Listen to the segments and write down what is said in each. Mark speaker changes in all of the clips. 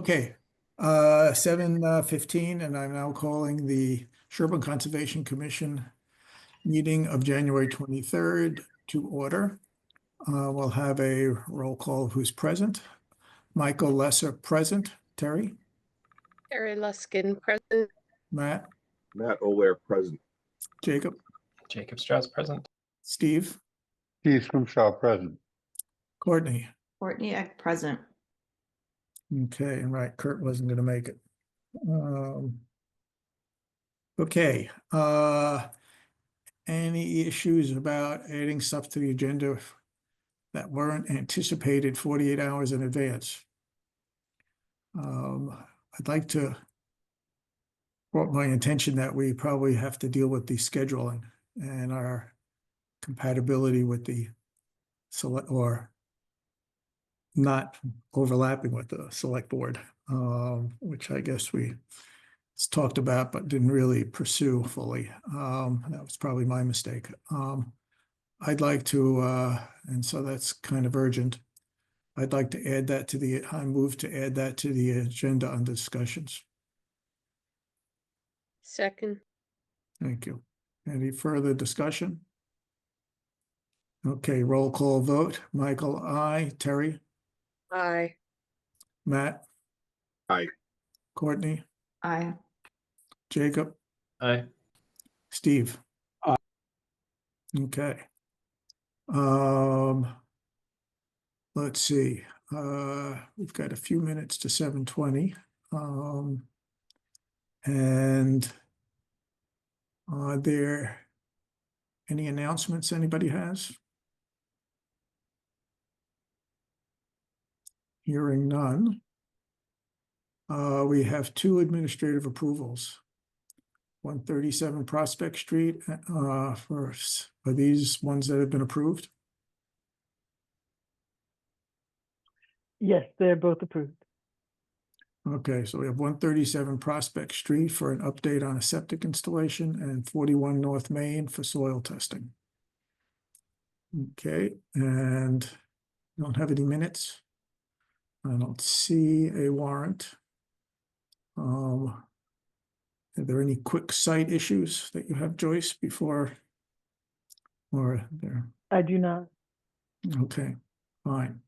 Speaker 1: Okay, 7:15, and I'm now calling the Sherborn Conservation Commission meeting of January 23rd to order. We'll have a roll call of who's present. Michael Lesser present. Terry?
Speaker 2: Terry Luskin, present.
Speaker 1: Matt?
Speaker 3: Matt O'Lear, present.
Speaker 1: Jacob?
Speaker 4: Jacob Strauss, present.
Speaker 1: Steve?
Speaker 5: Steve Scrimshaw, present.
Speaker 1: Courtney?
Speaker 6: Courtney Eck, present.
Speaker 1: Okay, and right, Kurt wasn't going to make it. Okay, any issues about adding stuff to the agenda that weren't anticipated 48 hours in advance? I'd like to brought my attention that we probably have to deal with the scheduling and our compatibility with the select, or not overlapping with the select board, which I guess we talked about but didn't really pursue fully. That was probably my mistake. I'd like to, and so that's kind of urgent. I'd like to add that to the, I move to add that to the agenda on discussions.
Speaker 2: Second.
Speaker 1: Thank you. Any further discussion? Okay, roll call vote. Michael, aye. Terry?
Speaker 2: Aye.
Speaker 1: Matt?
Speaker 3: Aye.
Speaker 1: Courtney?
Speaker 6: Aye.
Speaker 1: Jacob?
Speaker 4: Aye.
Speaker 1: Steve?
Speaker 5: Aye.
Speaker 1: Okay. Let's see. We've got a few minutes to 7:20. And are there any announcements anybody has? Hearing none. We have two administrative approvals. 137 Prospect Street, are these ones that have been approved?
Speaker 7: Yes, they're both approved.
Speaker 1: Okay, so we have 137 Prospect Street for an update on a septic installation and 41 North Main for soil testing. Okay, and don't have any minutes. I don't see a warrant. Are there any quick site issues that you have, Joyce, before? Or there?
Speaker 7: I do not.
Speaker 1: Okay, fine.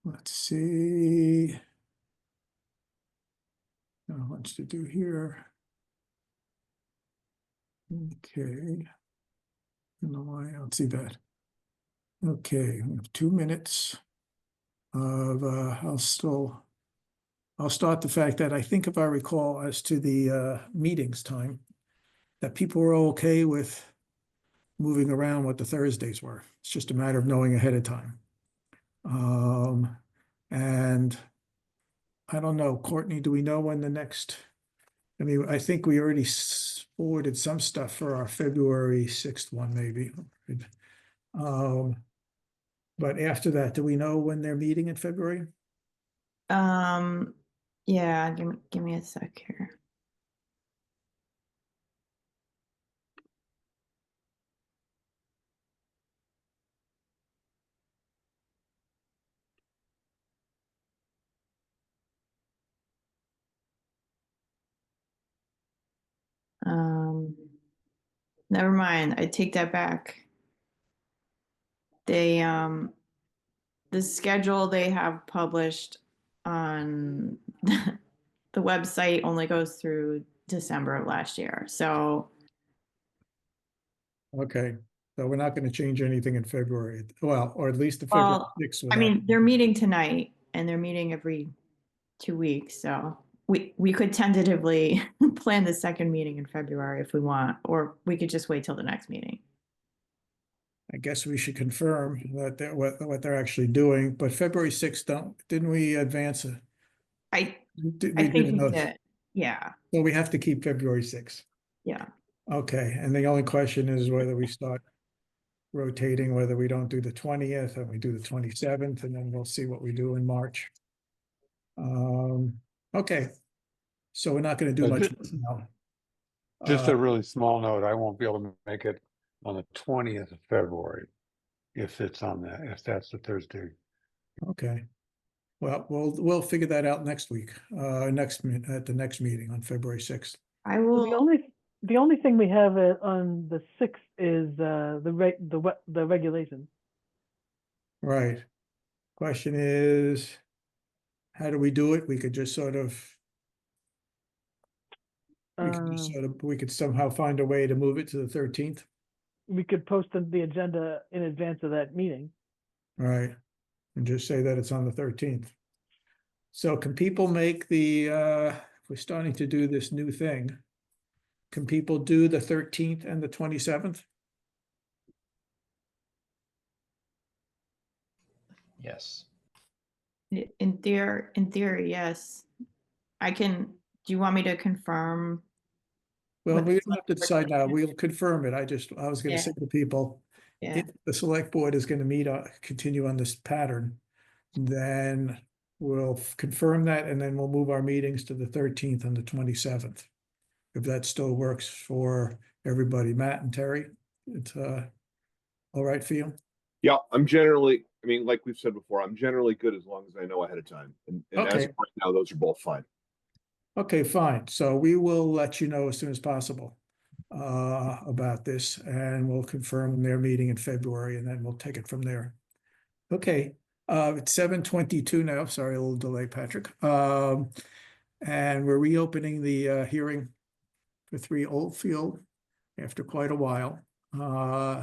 Speaker 1: Let's see. Not much to do here. Okay. No, I don't see that. Okay, we have 2 minutes of, I'll start the fact that I think if I recall as to the meetings time, that people were okay with moving around what the Thursdays were. It's just a matter of knowing ahead of time. And I don't know, Courtney, do we know when the next, I mean, I think we already forwarded some stuff for our February 6th one, maybe. But after that, do we know when they're meeting in February?
Speaker 6: Yeah, give me a sec here. Never mind, I take that back. They the schedule they have published on the website only goes through December of last year. So
Speaker 1: Okay, so we're not going to change anything in February. Well, or at least the February 6th.
Speaker 6: I mean, they're meeting tonight and they're meeting every 2 weeks. So we could tentatively plan the second meeting in February if we want, or we could just wait till the next meeting.
Speaker 1: I guess we should confirm that what they're actually doing, but February 6th, didn't we advance it?
Speaker 6: I
Speaker 1: We
Speaker 6: think
Speaker 1: did
Speaker 6: we
Speaker 1: notice.
Speaker 6: did. Yeah.
Speaker 1: So we have to keep February 6th.
Speaker 6: Yeah.
Speaker 1: Okay, and the only question is whether we start rotating, whether we don't do the 20th and we do the 27th, and then we'll see what we do in March. Okay, so we're not going to do much now.
Speaker 5: Just a really small note, I won't be able to make it on the 20th of February, if it's on that, if that's the Thursday.
Speaker 1: Okay, Well, we'll figure that out next week, at the next meeting on February 6th.
Speaker 6: I
Speaker 7: The
Speaker 6: will,
Speaker 7: only thing we have on the 6th is the regulations.
Speaker 1: Right. Question is, how do we do it? We could just sort of, we could somehow find a way to move it to the 13th.
Speaker 7: We could post the agenda in advance of that meeting.
Speaker 1: Right. And just say that it's on the 13th. So can people make we're starting to do this new thing. Can people do the 13th and the 27th?
Speaker 4: Yes.
Speaker 6: in theory, yes. I can, do you want me to confirm?
Speaker 1: Well,
Speaker 6: What
Speaker 1: we
Speaker 6: the
Speaker 1: don't have to
Speaker 6: select board
Speaker 1: decide now.
Speaker 6: thinks?
Speaker 1: We'll confirm it. I was gonna
Speaker 6: Yeah.
Speaker 1: say to people,
Speaker 6: Yeah,
Speaker 1: if the select board is gonna meet, continue on this pattern, then we'll confirm that and then we'll move our meetings to the 13th and the 27th. If that still works for everybody, Matt and Terry, it's all right for you?
Speaker 3: Yeah, I'm generally, I mean, like we've said before, I'm generally good as long as I know ahead of time. And as
Speaker 1: Okay.
Speaker 3: of right now, those are both fine.
Speaker 1: Okay, fine. So we will let you know as soon as possible about this, and we'll confirm their meeting in February, and then we'll take it from there. Okay, it's 7:22 now. Sorry, a little delay, Patrick. And we're reopening the hearing for 3 Oldfield after quite a while.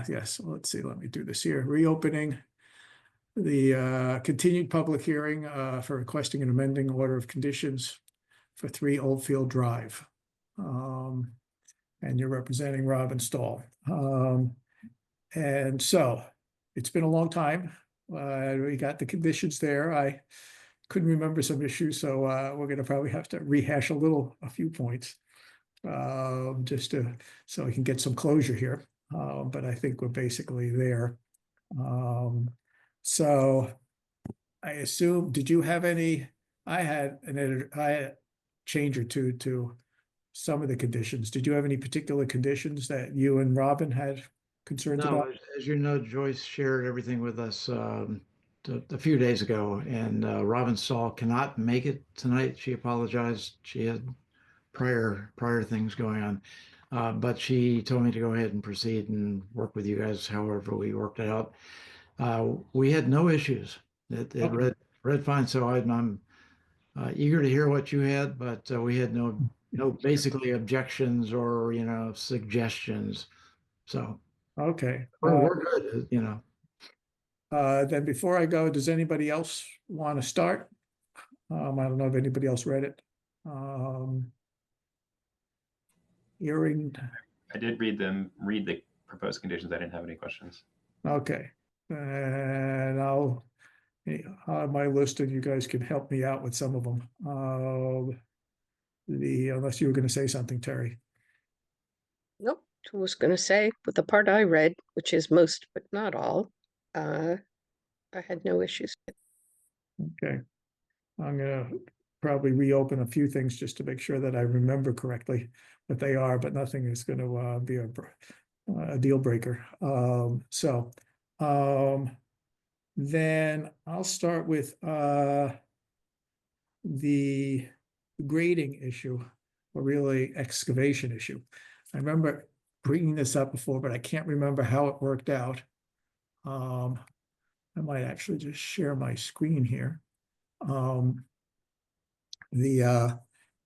Speaker 1: Yes, let's see, let me do this here. Reopening the continued public hearing for requesting an amending order of conditions for 3 Oldfield Drive. And you're representing Robin Stahl. And so it's been a long time. We got the conditions there. I couldn't remember some issues, so we're gonna probably have to rehash a few points. Just so we can get some closure here. But I think we're basically there. So I assume, did you have any, I had a change or two to some of the conditions. Did you have any particular conditions that you and Robin had concerns
Speaker 8: No,
Speaker 1: about?
Speaker 8: as you know, Joyce shared everything with us a few days ago, and Robin Saul cannot make it tonight. She apologized. She had prior things going on, but she told me to go ahead and proceed and work with you guys. However, we worked it out. We had no issues. It
Speaker 1: Okay.
Speaker 8: read fine. So I'm eager to hear what you had, but we had no basically objections or suggestions. So
Speaker 1: Okay.
Speaker 8: we're good.
Speaker 1: Then before I go, does anybody else want to start? I don't know if anybody else read it. Hearing,
Speaker 4: I did read the proposed conditions. I didn't have any questions.
Speaker 1: okay. And I'll have my list and you guys can help me out with some of them. Unless you were going to say something, Terry.
Speaker 2: Nope, I was gonna say, with the part I read, which is most but not all, I had no issues.
Speaker 1: Okay. I'm gonna probably reopen a few things just to make sure that I remember correctly what they are, but nothing is gonna be a deal breaker. Then I'll start with the grading issue, or really excavation issue. I remember bringing this up before, but I can't remember how it worked out. I might actually just share my screen here.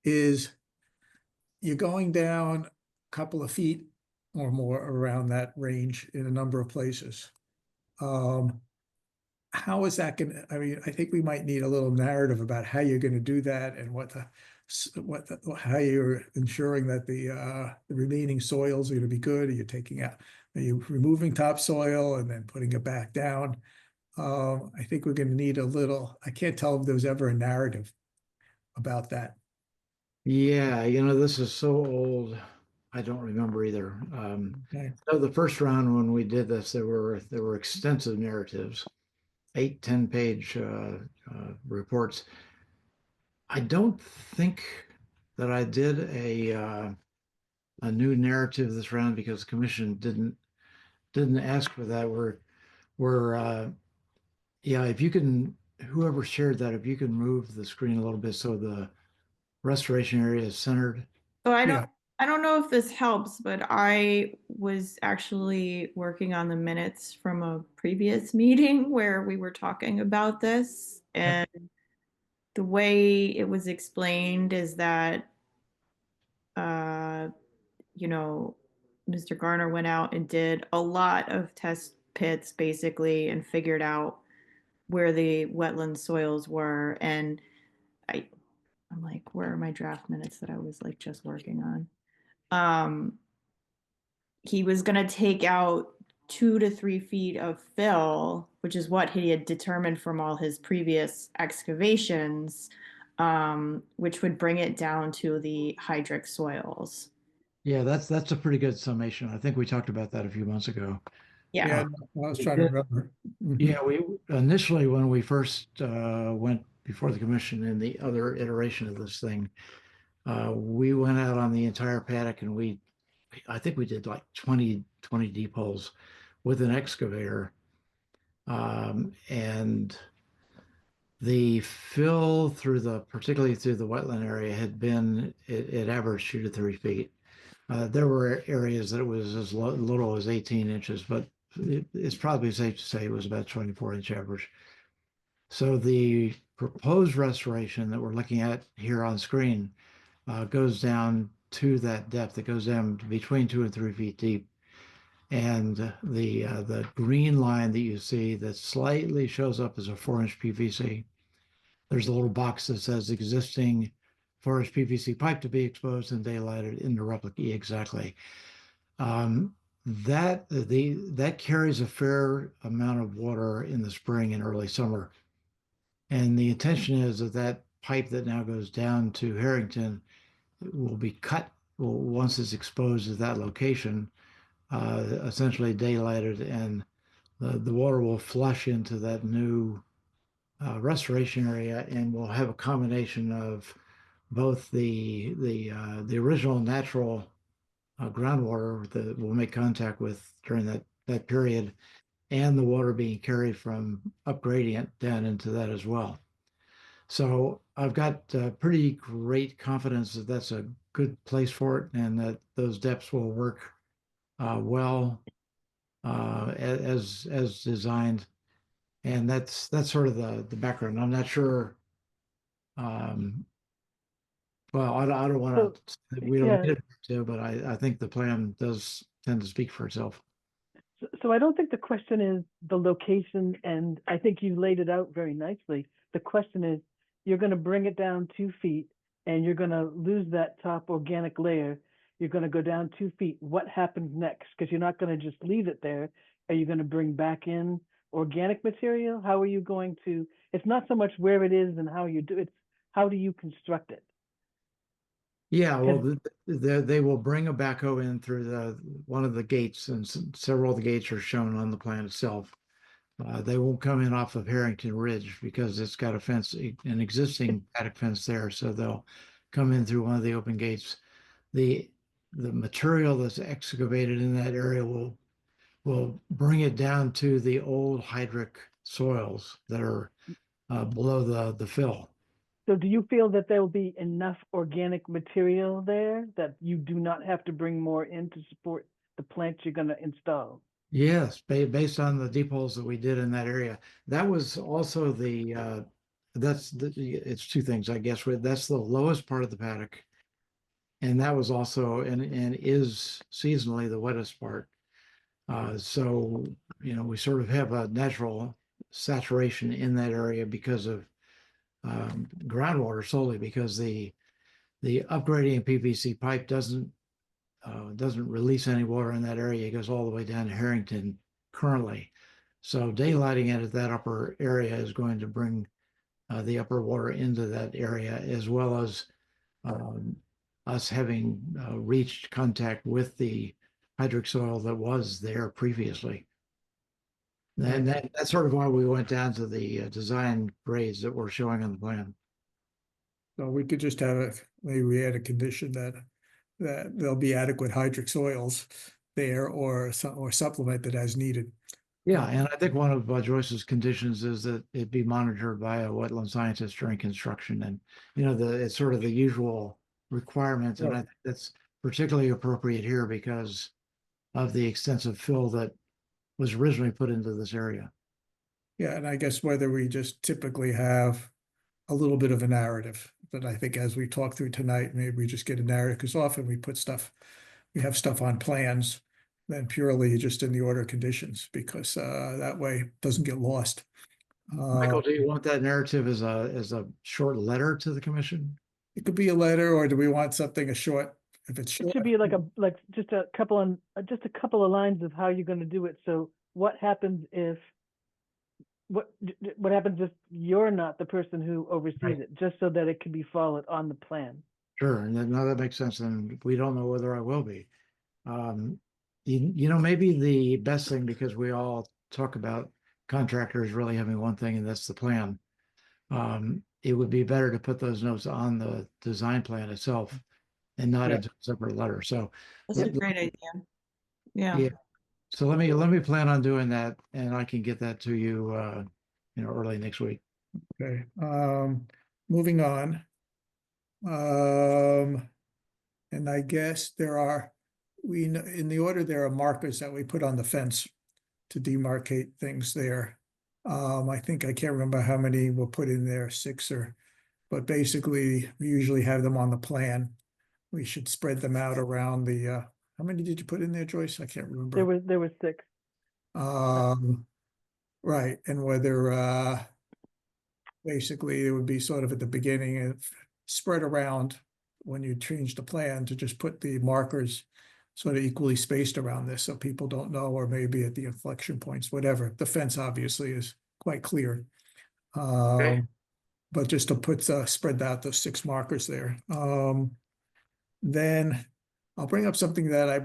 Speaker 1: Is you're going down a couple of feet or more around that range in a number of places. How is that gonna, I mean, I think we might need a little narrative about how you're gonna do that and how you're ensuring that the remaining soils are gonna be good. Are you are you removing topsoil and then putting it back down? I think we're gonna need I can't tell if there was ever a narrative about that.
Speaker 8: Yeah, this is so old. I don't remember either.
Speaker 1: Okay.
Speaker 8: So the first round when we did this, there were extensive narratives, 8-10 page reports. I don't think that I did a new narrative this round because the commission didn't ask for that. We're yeah, if you can whoever shared that, if you can move the screen a little bit so the restoration area is centered.
Speaker 6: So
Speaker 1: Yeah.
Speaker 6: I don't know if this helps, but I was actually working on the minutes from a previous meeting where we were talking about this. And the way it was explained is that, uh, you know, Mr. Garner went out and did a lot of test pits basically and figured out where the wetland soils were. And I'm like, where are my draft minutes that I was like just working on? He was going to take out 2 to 3 feet of fill, which is what he had determined from all his previous excavations, which would bring it down to the hydric soils.
Speaker 8: Yeah, that's a pretty good summation. I think we talked about that a few months ago.
Speaker 6: Yeah.
Speaker 1: Yeah, I was trying to remember. Mhm.
Speaker 8: Yeah, we initially when we first went before the commission in the other iteration of this thing, we went out on the entire paddock and I think we did like 20 deep holes with an excavator. And the fill particularly through the wetland area it averaged 2 to 3 feet. There were areas that it was as little as 18 inches, but it's probably safe to say it was about 24-inch average. So the proposed restoration that we're looking at here on screen goes down to that depth. It goes down between 2 and 3 feet deep. And the green line that you see that slightly shows up as a 4-inch PVC, there's a little box that says existing 4-inch PVC pipe to be exposed and daylighted in the replica. Exactly. That carries a fair amount of water in the spring and early summer. And the intention is that pipe that now goes down to Harrington will be cut once it's exposed at that location, essentially daylighted, and the water will flush into that new restoration area, and we'll have a combination of both the original natural groundwater that we'll make contact with during that period, and the water being carried from up gradient down into that as well. So I've got pretty great confidence that that's a good place for it, and that those depths will work well as designed. And that's sort of the background. I'm not sure. Well, I don't want to. We don't
Speaker 7: yeah.
Speaker 8: need it to, but I think the plan does tend to speak for itself.
Speaker 7: So I don't think the question is the location, and I think you laid it out very nicely. The question is, you're going to bring it down 2 feet, and you're going to lose that top organic layer. You're going to go down 2 feet. What happens next? Because you're not going to just leave it there. Are you going to bring back in organic material? How are you going to? It's not so much where it is and how you do it. It's how do you construct it?
Speaker 8: Yeah, well, they will bring a backhoe in through one of the gates, and several of the gates are shown on the plan itself. They won't come in off of Harrington Ridge because it's got an existing paddock fence there, so they'll come in through one of the open gates. The material that's excavated in that area will bring it down to the old hydric soils that are below the fill.
Speaker 7: So do you feel that there will be enough organic material there that you do not have to bring more in to support the plants you're going to install?
Speaker 8: Yes, based on the deep holes that we did in that area. That was also it's two things, I guess. That's the lowest part of the paddock. And that was also and is seasonally the wettest part. So, we sort of have a natural saturation in that area because of groundwater, solely because the upgrading PVC pipe doesn't release any water in that area. It goes all the way down to Harrington currently. So daylighting it at that upper area is going to bring the upper water into that area, as well as us having reached contact with the hydric soil that was there previously. And that's sort of why we went down to the design grades that we're showing on the plan.
Speaker 1: So we could just maybe we add a condition that there'll be adequate hydric soils there, or supplemented as needed.
Speaker 8: Yeah, and I think one of Joyce's conditions is that it be monitored by a wetland scientist during construction, and it's sort of the usual requirements, and I
Speaker 1: Right.
Speaker 8: think that's particularly appropriate here because of the extensive fill that was originally put into this area.
Speaker 1: Yeah, and I guess whether we just typically have a little bit of a narrative, but I think as we talk through tonight, maybe we just get a narrative, because often we have stuff on plans, then purely just in the order of conditions, because that way it doesn't get lost.
Speaker 8: Michael, do you want that narrative as a short letter to the commission?
Speaker 1: It could be a letter, or do we want something short? If it's
Speaker 7: It
Speaker 1: short,
Speaker 7: should be like just a couple of lines of how you're gonna do it. So what happens if what happens if you're not the person who oversees
Speaker 8: Right.
Speaker 7: it, just so that it can be followed on the plan.
Speaker 8: Sure, and then now that makes sense, and we don't know whether I will be. Maybe the best thing, because we all talk about contractors really having one thing, and that's the plan. It would be better to put those notes on the design plan itself and not
Speaker 1: Yeah.
Speaker 8: into a separate letter. So
Speaker 6: That's a
Speaker 8: let-
Speaker 6: great idea. Yeah.
Speaker 8: yeah. So let me plan on doing that, and I can get that to you, early next week.
Speaker 1: okay, moving on. And I guess in the order, there are markers that we put on the fence to demarcate things there. I think, I can't remember how many were put in there, 6 but basically, we usually have them on the plan. We should spread them out around how many did you put in there, Joyce? I can't remember.
Speaker 7: There was 6.
Speaker 1: Right, and whether, basically, it would be sort of at the beginning and spread around when you change the plan to just put the markers sort of equally spaced around this, so people don't know, or maybe at the inflection points, whatever. The fence obviously is quite clear. But just to spread out those 6 markers there. Then I'll bring up something that I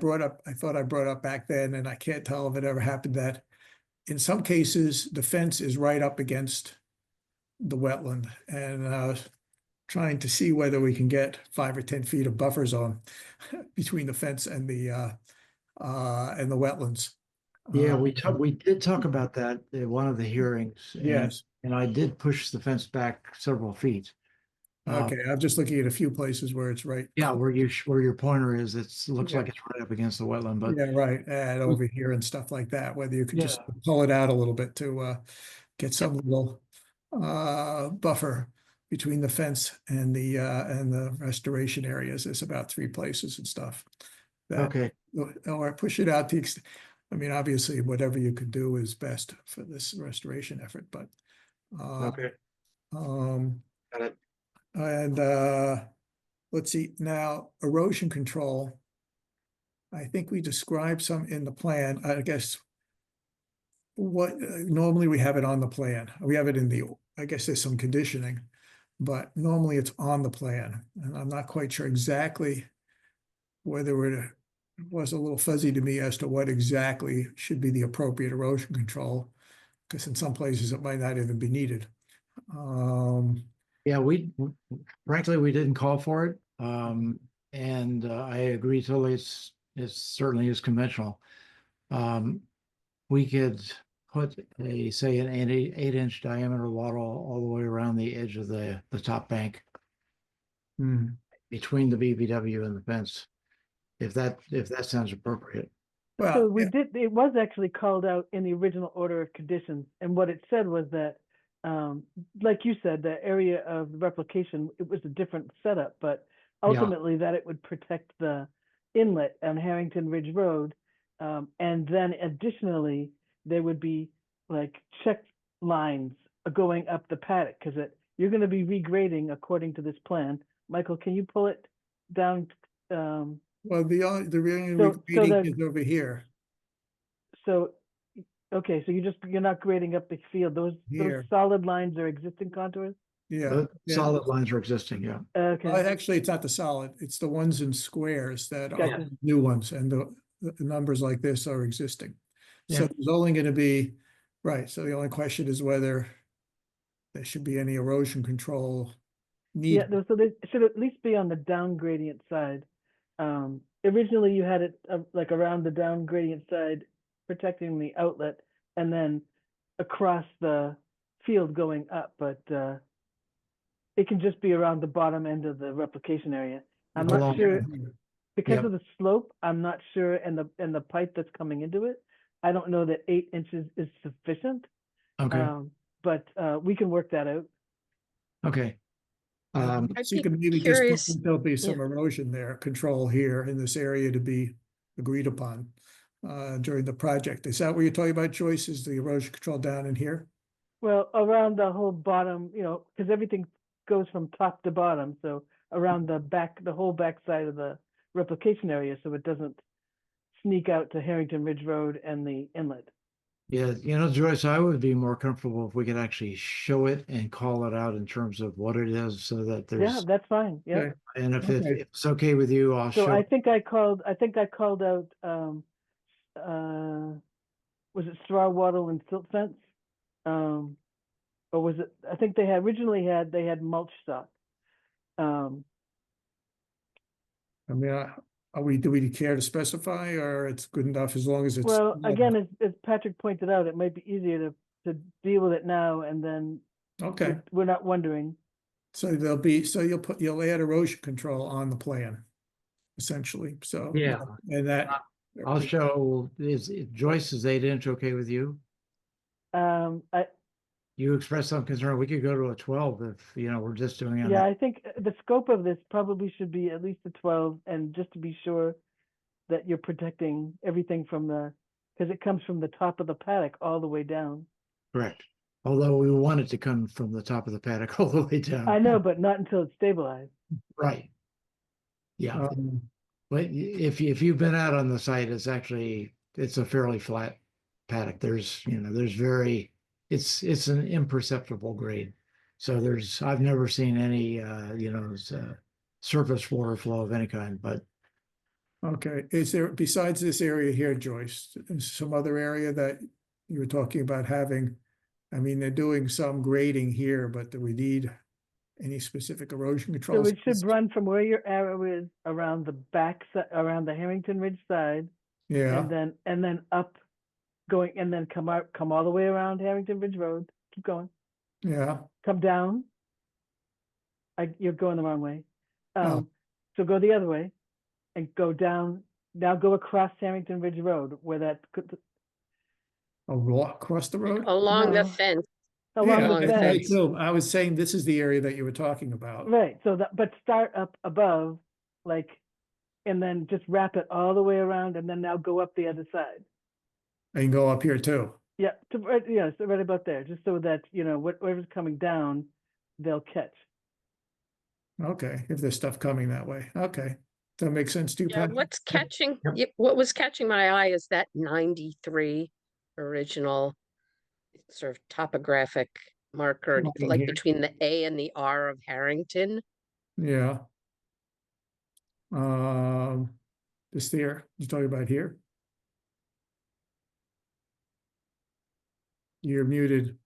Speaker 1: thought I brought up back then, and I can't tell if it ever happened, that in some cases, the fence is right up against the wetland, and trying to see whether we can get 5 or 10 feet of buffer zone between the fence and the wetlands.
Speaker 8: Yeah, we did talk about that at one of the hearings.
Speaker 1: Yes.
Speaker 8: And I did push the fence back several feet.
Speaker 1: Okay, I'm just looking at a few places where it's right.
Speaker 8: Yeah, where your pointer is, looks
Speaker 1: Yeah.
Speaker 8: like it's right up against the wetland, but
Speaker 1: Yeah, right, and over here and stuff like that, whether you could just
Speaker 8: Yeah.
Speaker 1: pull it out a little bit to get some little buffer between the fence and the restoration areas. There's about 3 places and stuff.
Speaker 8: Okay,
Speaker 1: Or push it out I mean, obviously, whatever you could do is best for this restoration effort, but
Speaker 8: okay.
Speaker 1: um,
Speaker 8: Got it.
Speaker 1: and let's see, now erosion control. I think we described some in the plan, I guess. Normally we have it on the plan. We have it I guess there's some conditioning, but normally it's on the plan. And I'm not quite sure exactly whether it was a little fuzzy to me as to what exactly should be the appropriate erosion control, because in some places it might not even be needed.
Speaker 8: Yeah, frankly, we didn't call for it. And I agree totally. It certainly is conventional. We could put say an 8-inch diameter wattle all the way around the edge of the top bank between the BBW and the fence, if that sounds appropriate.
Speaker 1: Well,
Speaker 7: So
Speaker 1: yeah.
Speaker 7: it was actually called out in the original order of conditions, and what it said was that, like you said, the area of replication, it was a different setup, but ultimately that it would protect the inlet on Harrington Ridge Road. And then additionally, there would be like check lines going up the paddock, because you're going to be regrading according to this plan. Michael, can you pull it down?
Speaker 1: Well, the real
Speaker 7: So
Speaker 1: reading is over here.
Speaker 7: So, okay, so you're not grading up the field. Those
Speaker 1: Here.
Speaker 7: solid lines are existing contours?
Speaker 1: Yeah.
Speaker 8: The
Speaker 1: yeah.
Speaker 8: solid lines are existing, yeah.
Speaker 7: Okay,
Speaker 1: Actually, it's not the solid, it's the ones in squares that are
Speaker 7: Gotcha.
Speaker 1: new ones, and the numbers like this are existing. So
Speaker 8: Yeah.
Speaker 1: there's only gonna be, right, so the only question is whether there should be any erosion control
Speaker 7: yeah,
Speaker 1: needed.
Speaker 7: so they should at least be on the down gradient side. Originally you had it like around the down gradient side, protecting the outlet, and then across the field going up, but it can just be around the bottom end of the replication area. I'm
Speaker 1: You're
Speaker 7: not
Speaker 1: talking
Speaker 7: sure
Speaker 1: about here.
Speaker 7: because
Speaker 8: Yep.
Speaker 7: of the slope. I'm not sure, and the pipe that's coming into it. I don't know that 8 inches is sufficient.
Speaker 8: Okay,
Speaker 7: But we can work that out.
Speaker 8: okay.
Speaker 2: I'd
Speaker 1: So you
Speaker 2: be
Speaker 1: can maybe just
Speaker 2: curious.
Speaker 1: put, there'll be some erosion there, control here in this area to be agreed upon during the project. Is that what you're talking about, Joyce? Is the erosion control down in here?
Speaker 7: Well, around the whole bottom, because everything goes from top to bottom. So around the whole back side of the replication area, so it doesn't sneak out to Harrington Ridge Road and the inlet.
Speaker 8: Yeah, Joyce, I would be more comfortable if we could actually show it and call it out in terms of what it is so that
Speaker 7: Yeah,
Speaker 8: there's,
Speaker 7: that's fine. Yeah.
Speaker 1: Okay.
Speaker 8: and if
Speaker 1: Okay.
Speaker 8: it's okay with you, I'll
Speaker 7: So
Speaker 8: show.
Speaker 7: I think I called out was it straw wattle and silt fence? Or was it, I think they had originally they had mulch stock.
Speaker 1: I mean, do we care to specify, or it's good enough as long as it's?
Speaker 7: Well, again, as Patrick pointed out, it might be easier to deal with it now, and then
Speaker 1: Okay,
Speaker 7: we're not wondering.
Speaker 1: so you'll add erosion control on the plan, essentially, so.
Speaker 8: Yeah.
Speaker 1: And that.
Speaker 8: I'll show, is Joyce, is 8 inch okay with you? You expressed some concern, we could go to a 12 if, we're just doing it.
Speaker 7: Yeah, I think the scope of this probably should be at least a 12, and just to be sure that you're protecting everything because it comes from the top of the paddock all the way down.
Speaker 8: Correct. Although we want it to come from the top of the paddock all the way down.
Speaker 7: I know, but not until it's stabilized.
Speaker 8: Right. Yeah.
Speaker 1: Um,
Speaker 8: But if you've been out on the site, it's a fairly flat paddock. There's it's an imperceptible grade. So I've never seen any surface water flow of any kind. But
Speaker 1: Okay, is there, besides this area here, Joyce, is some other area that you were talking about having? I mean, they're doing some grading here, but do we need any specific erosion
Speaker 7: So
Speaker 1: controls?
Speaker 7: it should run from where your arrow is around the back around the Harrington Ridge side,
Speaker 1: Yeah,
Speaker 7: and then up, going, and then come all the way around Harrington Ridge Road. Keep going.
Speaker 1: yeah,
Speaker 7: Come down. You're going the wrong way.
Speaker 1: Oh.
Speaker 7: So go the other way, and go down. Now go across Harrington Ridge Road, where that
Speaker 1: a walk across the road?
Speaker 2: Along the
Speaker 7: No.
Speaker 2: fence.
Speaker 7: along
Speaker 1: Yeah,
Speaker 7: the
Speaker 2: along the
Speaker 1: that's right,
Speaker 7: fence.
Speaker 1: too. I was saying this is the area that you were talking about.
Speaker 7: Right. So but start up above, and then just wrap it all the way around, and then now go up the other side.
Speaker 1: And go up here too.
Speaker 7: Yeah, so right about there, just so that whatever's coming down, they'll catch.
Speaker 1: Okay, if there's stuff coming that way. Okay, does that make sense to you,
Speaker 2: Yeah,
Speaker 1: Patrick?
Speaker 2: what was catching my eye is that 93 original sort of topographic marker,
Speaker 1: Marking
Speaker 2: like
Speaker 1: here.
Speaker 2: between the A and the R of Harrington.
Speaker 1: Yeah. This there, you're talking about here? You're muted.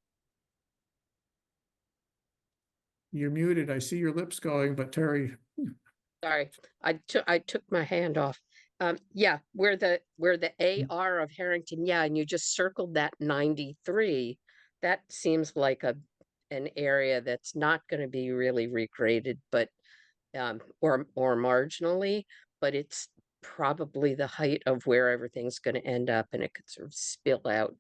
Speaker 1: You're muted. I see your lips going, but Terry,
Speaker 2: Sorry, I took my hand off. Yeah, where the AR of Harrington, yeah, and you just circled that 93. That seems like an area that's not going to be really regraded, but or marginally, but it's probably the height of where everything's going to end up, and it could sort of spill out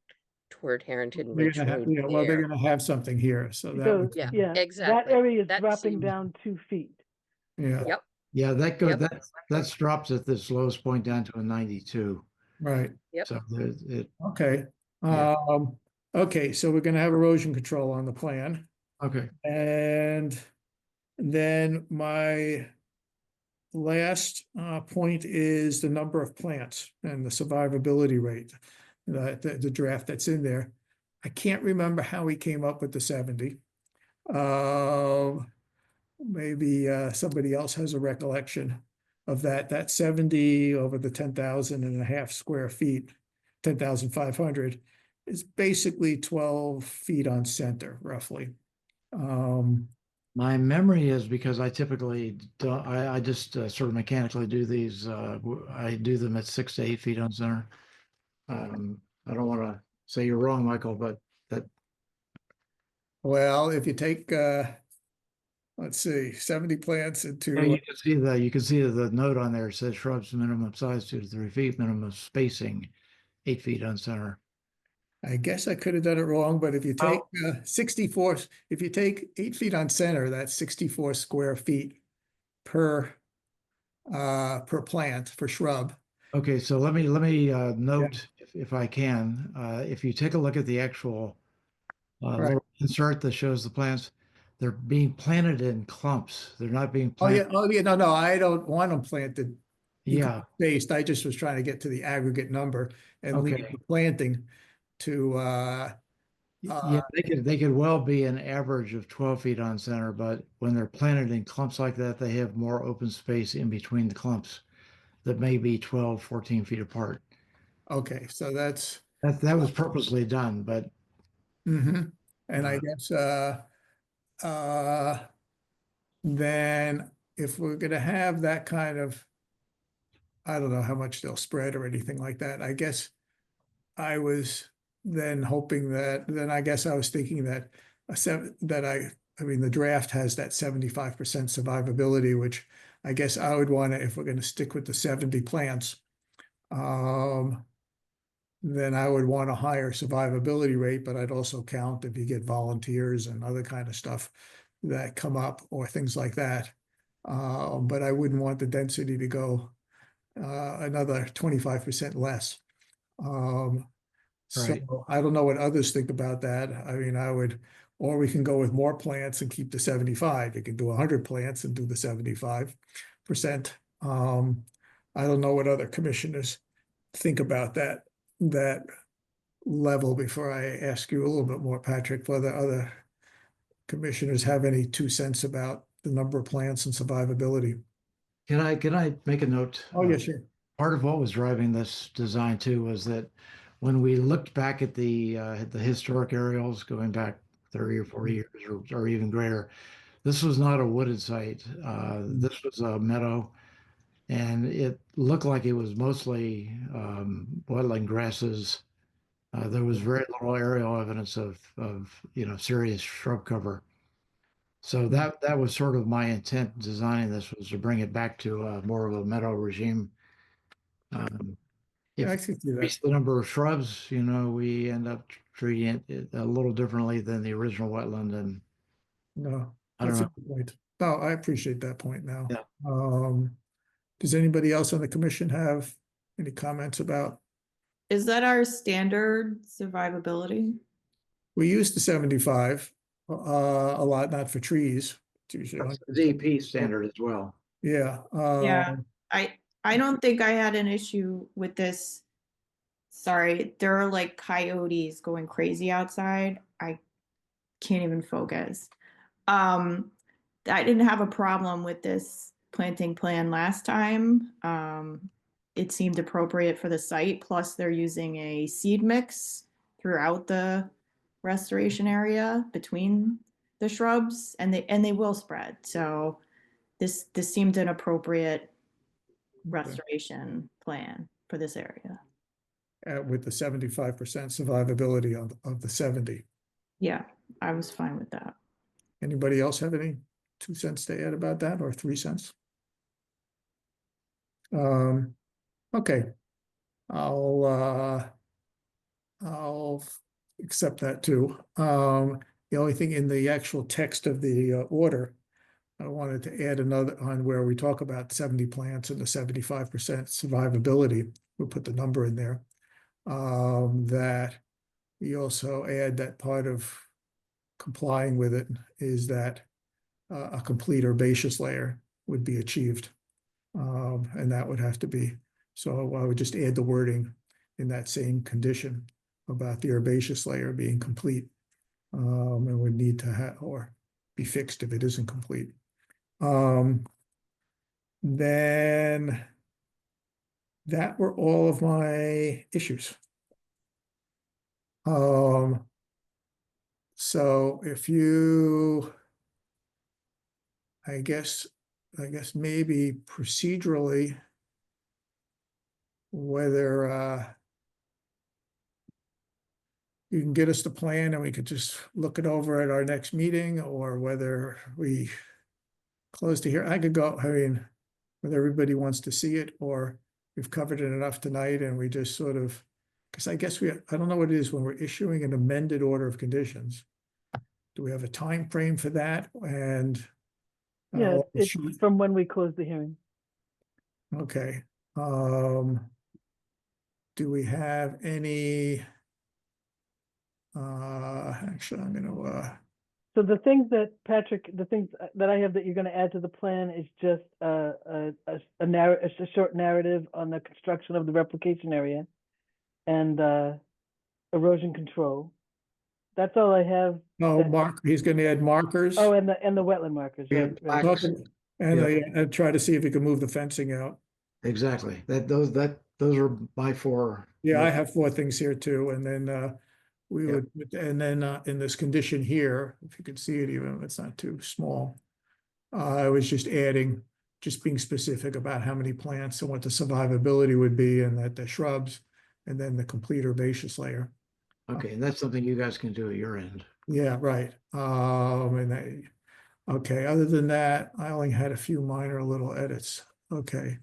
Speaker 2: toward Harrington
Speaker 1: they're
Speaker 2: Ridge
Speaker 1: gonna have,
Speaker 2: Road
Speaker 1: well, they're
Speaker 2: there.
Speaker 1: gonna have something here, so that
Speaker 7: So
Speaker 1: would.
Speaker 2: Yeah,
Speaker 7: that
Speaker 2: exactly.
Speaker 7: area is
Speaker 2: That
Speaker 7: dropping
Speaker 2: seems-
Speaker 7: down 2 feet.
Speaker 1: Yeah,
Speaker 2: Yep,
Speaker 8: yeah,
Speaker 2: Yep.
Speaker 8: that drops at this lowest point down to a 92.
Speaker 1: right,
Speaker 2: yep.
Speaker 8: So
Speaker 1: okay.
Speaker 8: Yeah.
Speaker 1: Okay, so we're gonna have erosion control on the plan.
Speaker 8: okay.
Speaker 1: And then my last point is the number of plants and the survivability rate. The draft that's in there. I can't remember how we came up with the 70. Maybe somebody else has a recollection of that 70 over the 10,500 square feet, 10,500 is basically 12 feet on center, roughly.
Speaker 8: My memory is because I typically don't, I just sort of mechanically do these. I do them at 6 to 8 feet on center. I don't want to say you're wrong, Michael, but that,
Speaker 1: Well, if you take, let's see, 70 plants
Speaker 8: yeah,
Speaker 1: into,
Speaker 8: you can see the note on there says shrubs minimum size 2 to 3 feet, minimum spacing 8 feet on center.
Speaker 1: I guess I could have done it wrong, but if you take
Speaker 8: Oh.
Speaker 1: 64, if you take 8 feet on center, that's 64 square feet per plant, for shrub.
Speaker 8: Okay, so let me note if I can, if you take a look at the actual
Speaker 1: Right.
Speaker 8: little insert that shows the plants, they're being planted in clumps. They're not being
Speaker 1: Oh, yeah,
Speaker 8: planted.
Speaker 1: oh, yeah, no, I don't want them planted
Speaker 8: Yeah.
Speaker 1: spaced. I just was trying to get to the aggregate number and leave
Speaker 8: Okay.
Speaker 1: the planting to,
Speaker 8: Yeah, they could well be an average of 12 feet on center, but when they're planted in clumps like that, they have more open space in between the clumps that may be 12, 14 feet apart.
Speaker 1: okay, so that's,
Speaker 8: That was purposely done, but
Speaker 1: and I
Speaker 8: Uh,
Speaker 1: guess, uh, then if we're gonna have that kind of, I don't know how much they'll spread or anything like that. I guess I was then hoping that, then I guess I was thinking that I mean, the draft has that 75% survivability, which I guess I would want to, if we're going to stick with the 70 plants, um, then I would want a higher survivability rate, but I'd also count if you get volunteers and other kind of stuff that come up or things like that. But I wouldn't want the density to go another 25% less. Um, so
Speaker 8: right.
Speaker 1: I don't know what others think about that. I mean, I would, or we can go with more plants and keep the 75. You can do 100 plants and do the 75%. I don't know what other commissioners think about that level before I ask you a little bit more, Patrick, whether other commissioners have any 2 cents about the number of plants and survivability.
Speaker 8: Can I make a note?
Speaker 1: Oh, yeah, sure.
Speaker 8: Part of what was driving this design too was that when we looked back at the historic aerials going back 30 or 40 years or even greater, this was not a wooded site. This was a meadow, and it looked like it was mostly wetland grasses. There was very little aerial evidence of serious shrub cover. So that was sort of my intent in designing this, was to bring it back to more of a meadow regime. Um,
Speaker 1: Yeah,
Speaker 8: if
Speaker 1: I
Speaker 8: we
Speaker 1: could do that.
Speaker 8: increase the number of shrubs, we end up treating it a little differently than the original wetland. And
Speaker 1: No,
Speaker 8: I don't
Speaker 1: that's a
Speaker 8: know.
Speaker 1: good point. No, I appreciate that point now.
Speaker 8: Yeah.
Speaker 1: Does anybody else on the commission have any comments about?
Speaker 6: Is that our standard survivability?
Speaker 1: We use the 75 a lot, not for trees. It's usually
Speaker 8: That's the
Speaker 1: 100%.
Speaker 8: DEP standard as well.
Speaker 1: Yeah.
Speaker 6: Yeah, I don't think I had an issue with this. Sorry, there are like coyotes going crazy outside. I can't even focus. Um, I didn't have a problem with this planting plan last time. It seemed appropriate for the site. Plus, they're using a seed mix throughout the restoration area between the shrubs, and they will spread. So this seemed an appropriate restoration plan for this area.
Speaker 1: With the 75% survivability of the 70.
Speaker 6: Yeah, I was fine with that.
Speaker 1: Anybody else have any 2 cents to add about that, or 3 cents? Okay, I'll accept that too. The only thing in the actual text of the order, I wanted to add another on where we talk about 70 plants and the 75% survivability. We'll put the number in there. That we also add that part of complying with it is that a complete herbaceous layer would be achieved. And that would have to be, so I would just add the wording in that same condition about the herbaceous layer being complete. And would need to have, or be fixed if it isn't complete. Then that were all of my issues. So if you, I guess maybe procedurally, whether you can get us the plan and we could just look it over at our next meeting, or whether we close to here. I could go, I mean, whether everybody wants to see it, or we've covered it enough tonight and we just sort of, because I guess I don't know what it is when we're issuing an amended order of conditions. Do we have a time frame for that? And
Speaker 7: Yeah,
Speaker 1: oh,
Speaker 7: it's
Speaker 1: shoot.
Speaker 7: from when we close the hearing.
Speaker 1: Okay. Do we have any? Actually, I'm gonna.
Speaker 7: So the things that Patrick, the things that I have that you're going to add to the plan is just a short narrative on the construction of the replication area and erosion control. That's all I have.
Speaker 1: No, he's gonna add markers.
Speaker 7: Oh, and the wetland markers,
Speaker 8: Yeah,
Speaker 7: right? Right.
Speaker 8: plaques.
Speaker 1: And
Speaker 8: Yeah.
Speaker 1: and try to see if he can move the fencing out.
Speaker 8: Exactly. Those are my four.
Speaker 1: Yeah, I have 4 things here too, and then we
Speaker 8: Yeah.
Speaker 1: would, and then in this condition here, if you could see it, even if it's not too small. I was just being specific about how many plants and what the survivability would be, and that the shrubs, and then the complete herbaceous layer.
Speaker 8: Okay, and that's something you guys can do at your end.
Speaker 1: Yeah, right. Okay, other than that, I only had a few minor little edits. Okay.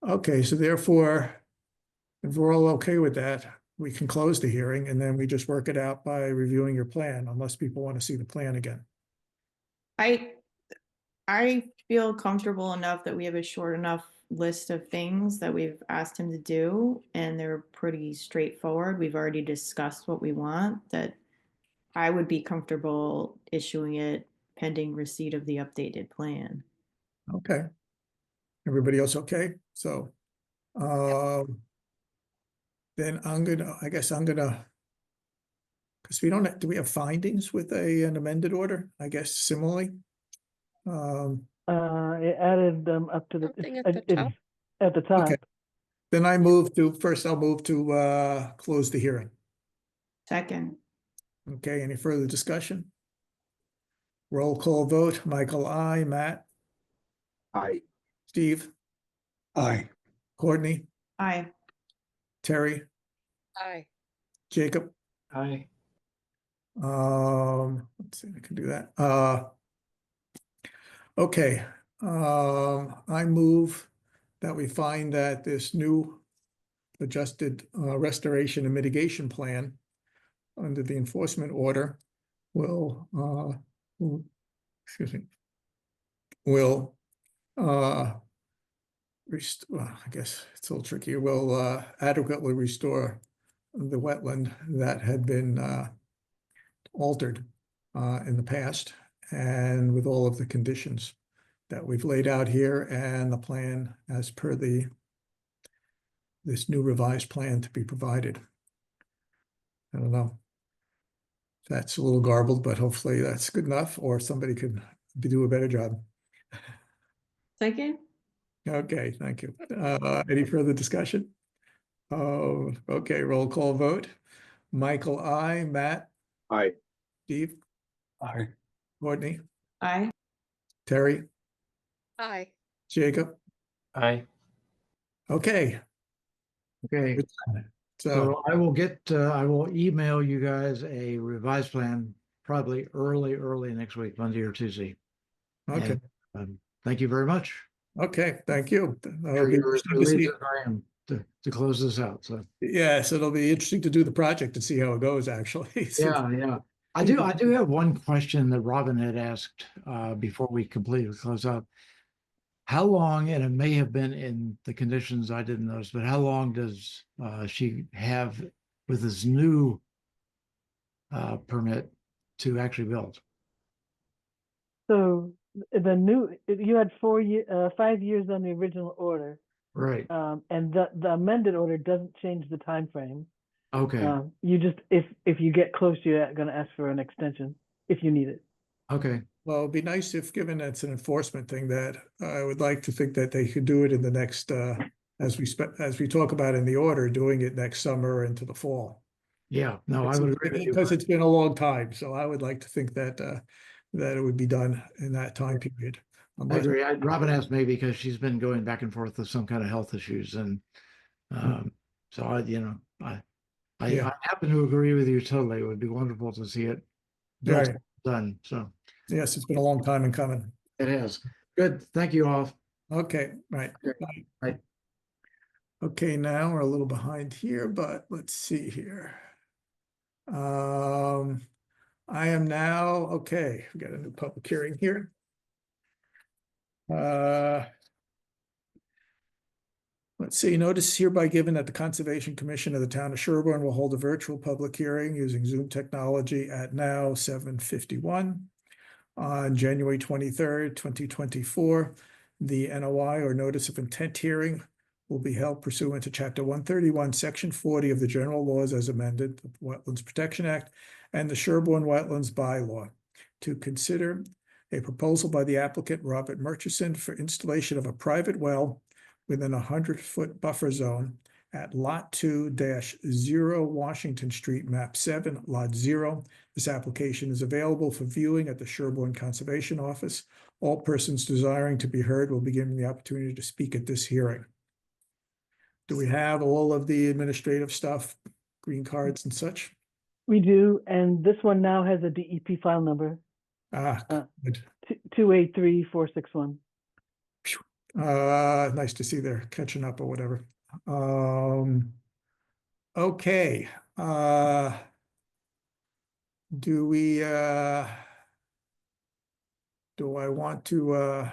Speaker 1: Okay, so therefore, if we're all okay with that, we can close the hearing and then we just work it out by reviewing your plan, unless people want to see the plan again.
Speaker 6: I feel comfortable enough that we have a short enough list of things that we've asked him to do, and they're pretty straightforward. We've already discussed what we want, that I would be comfortable issuing it pending receipt of the updated plan.
Speaker 1: Okay. Everybody else okay? So, then I guess I'm gonna, because do we have findings with an amended order? I guess similarly.
Speaker 7: It added them up to
Speaker 2: Something at the
Speaker 7: it's
Speaker 2: top?
Speaker 7: at the top.
Speaker 1: Okay. Then I'll move to close the hearing.
Speaker 6: Second,
Speaker 1: Okay, any further discussion? Roll call vote, Michael, I, Matt, Steve,
Speaker 5: Aye.
Speaker 1: Courtney,
Speaker 6: aye.
Speaker 1: Terry,
Speaker 2: Aye.
Speaker 1: Jacob.
Speaker 4: Aye.
Speaker 1: Let's see, I can do that. Okay, I move that we find that this new adjusted restoration and mitigation plan under the enforcement order will excuse me, will I guess it's a little tricky, will adequately restore the wetland that had been altered in the past, and with all of the conditions that we've laid out here and the plan as per this new revised plan to be provided. I don't know. That's a little garbled, but hopefully that's good enough, or somebody could do a better job.
Speaker 6: Second,
Speaker 1: Okay, thank you. Any further discussion? Okay, roll call vote. Michael, I, Matt,
Speaker 3: Aye.
Speaker 1: Steve,
Speaker 5: Aye.
Speaker 1: Courtney,
Speaker 6: aye.
Speaker 1: Terry,
Speaker 2: Aye.
Speaker 1: Jacob.
Speaker 4: Aye.
Speaker 1: Okay,
Speaker 8: Okay,
Speaker 1: so,
Speaker 8: so I will email you guys a revised plan probably early next week, Monday or Tuesday.
Speaker 1: okay,
Speaker 8: And, thank you very much.
Speaker 1: okay, thank you.
Speaker 8: Sure, you're as relieved as I am to close this out. So
Speaker 1: Yes, it'll be interesting to do the project and see how it goes, actually.
Speaker 8: yeah. I do have one question that Robin had asked before we completely close out. How long, and it may have been in the conditions I didn't notice, but how long does she have with this new permit to actually build?
Speaker 7: So you had 5 years on the original order,
Speaker 8: Right.
Speaker 7: and the amended order doesn't change the time frame.
Speaker 8: Okay.
Speaker 7: You just, if you get close, you're going to ask for an extension if you need it.
Speaker 8: Okay.
Speaker 1: Well, it'd be nice if, given it's an enforcement thing, that I would like to think that they could do it in the next, as we talk about in the order, doing it next summer into the fall.
Speaker 8: Yeah. No, I would agree with you.
Speaker 1: Because it's been a long time, so I would like to think that that it would be done in that time period.
Speaker 8: I agree. Robin asked me because she's been going back and forth with some kind of health issues, and so
Speaker 1: Yeah.
Speaker 8: I happen to agree with you totally. It would be wonderful to see it built,
Speaker 1: Right.
Speaker 8: done. So
Speaker 1: Yes, it's been a long time in coming.
Speaker 8: it has. Good. Thank you all.
Speaker 1: Okay, right.
Speaker 8: Okay.
Speaker 1: Bye.
Speaker 8: Bye.
Speaker 1: Okay, now we're a little behind here, but let's see here. I am now, okay, we got a new public hearing here. Let's see, notice hereby given that the Conservation Commission of the Town of Sherborn will hold a virtual public hearing using Zoom technology at now 7:51 on January 23rd, 2024. The NOI or Notice of Intent hearing will be held pursuant to Chapter 131, Section 40 of the General Laws as amended, the Wetlands Protection Act, and the Sherborn Wetlands Bylaw to consider a proposal by the applicant Robert Murchison for installation of a private well within a 100-foot buffer zone at Lot 2-0 Washington Street, Map 7, Lot 0. This application is available for viewing at the Sherborn Conservation Office. All persons desiring to be heard will be given the opportunity to speak at this hearing. Do we have all of the administrative stuff, green cards and such?
Speaker 7: We do, and this one now has a DEP file number,
Speaker 1: Ah, good.
Speaker 7: 283461.
Speaker 1: Nice to see they're catching up or whatever. Okay, do we, do I want to,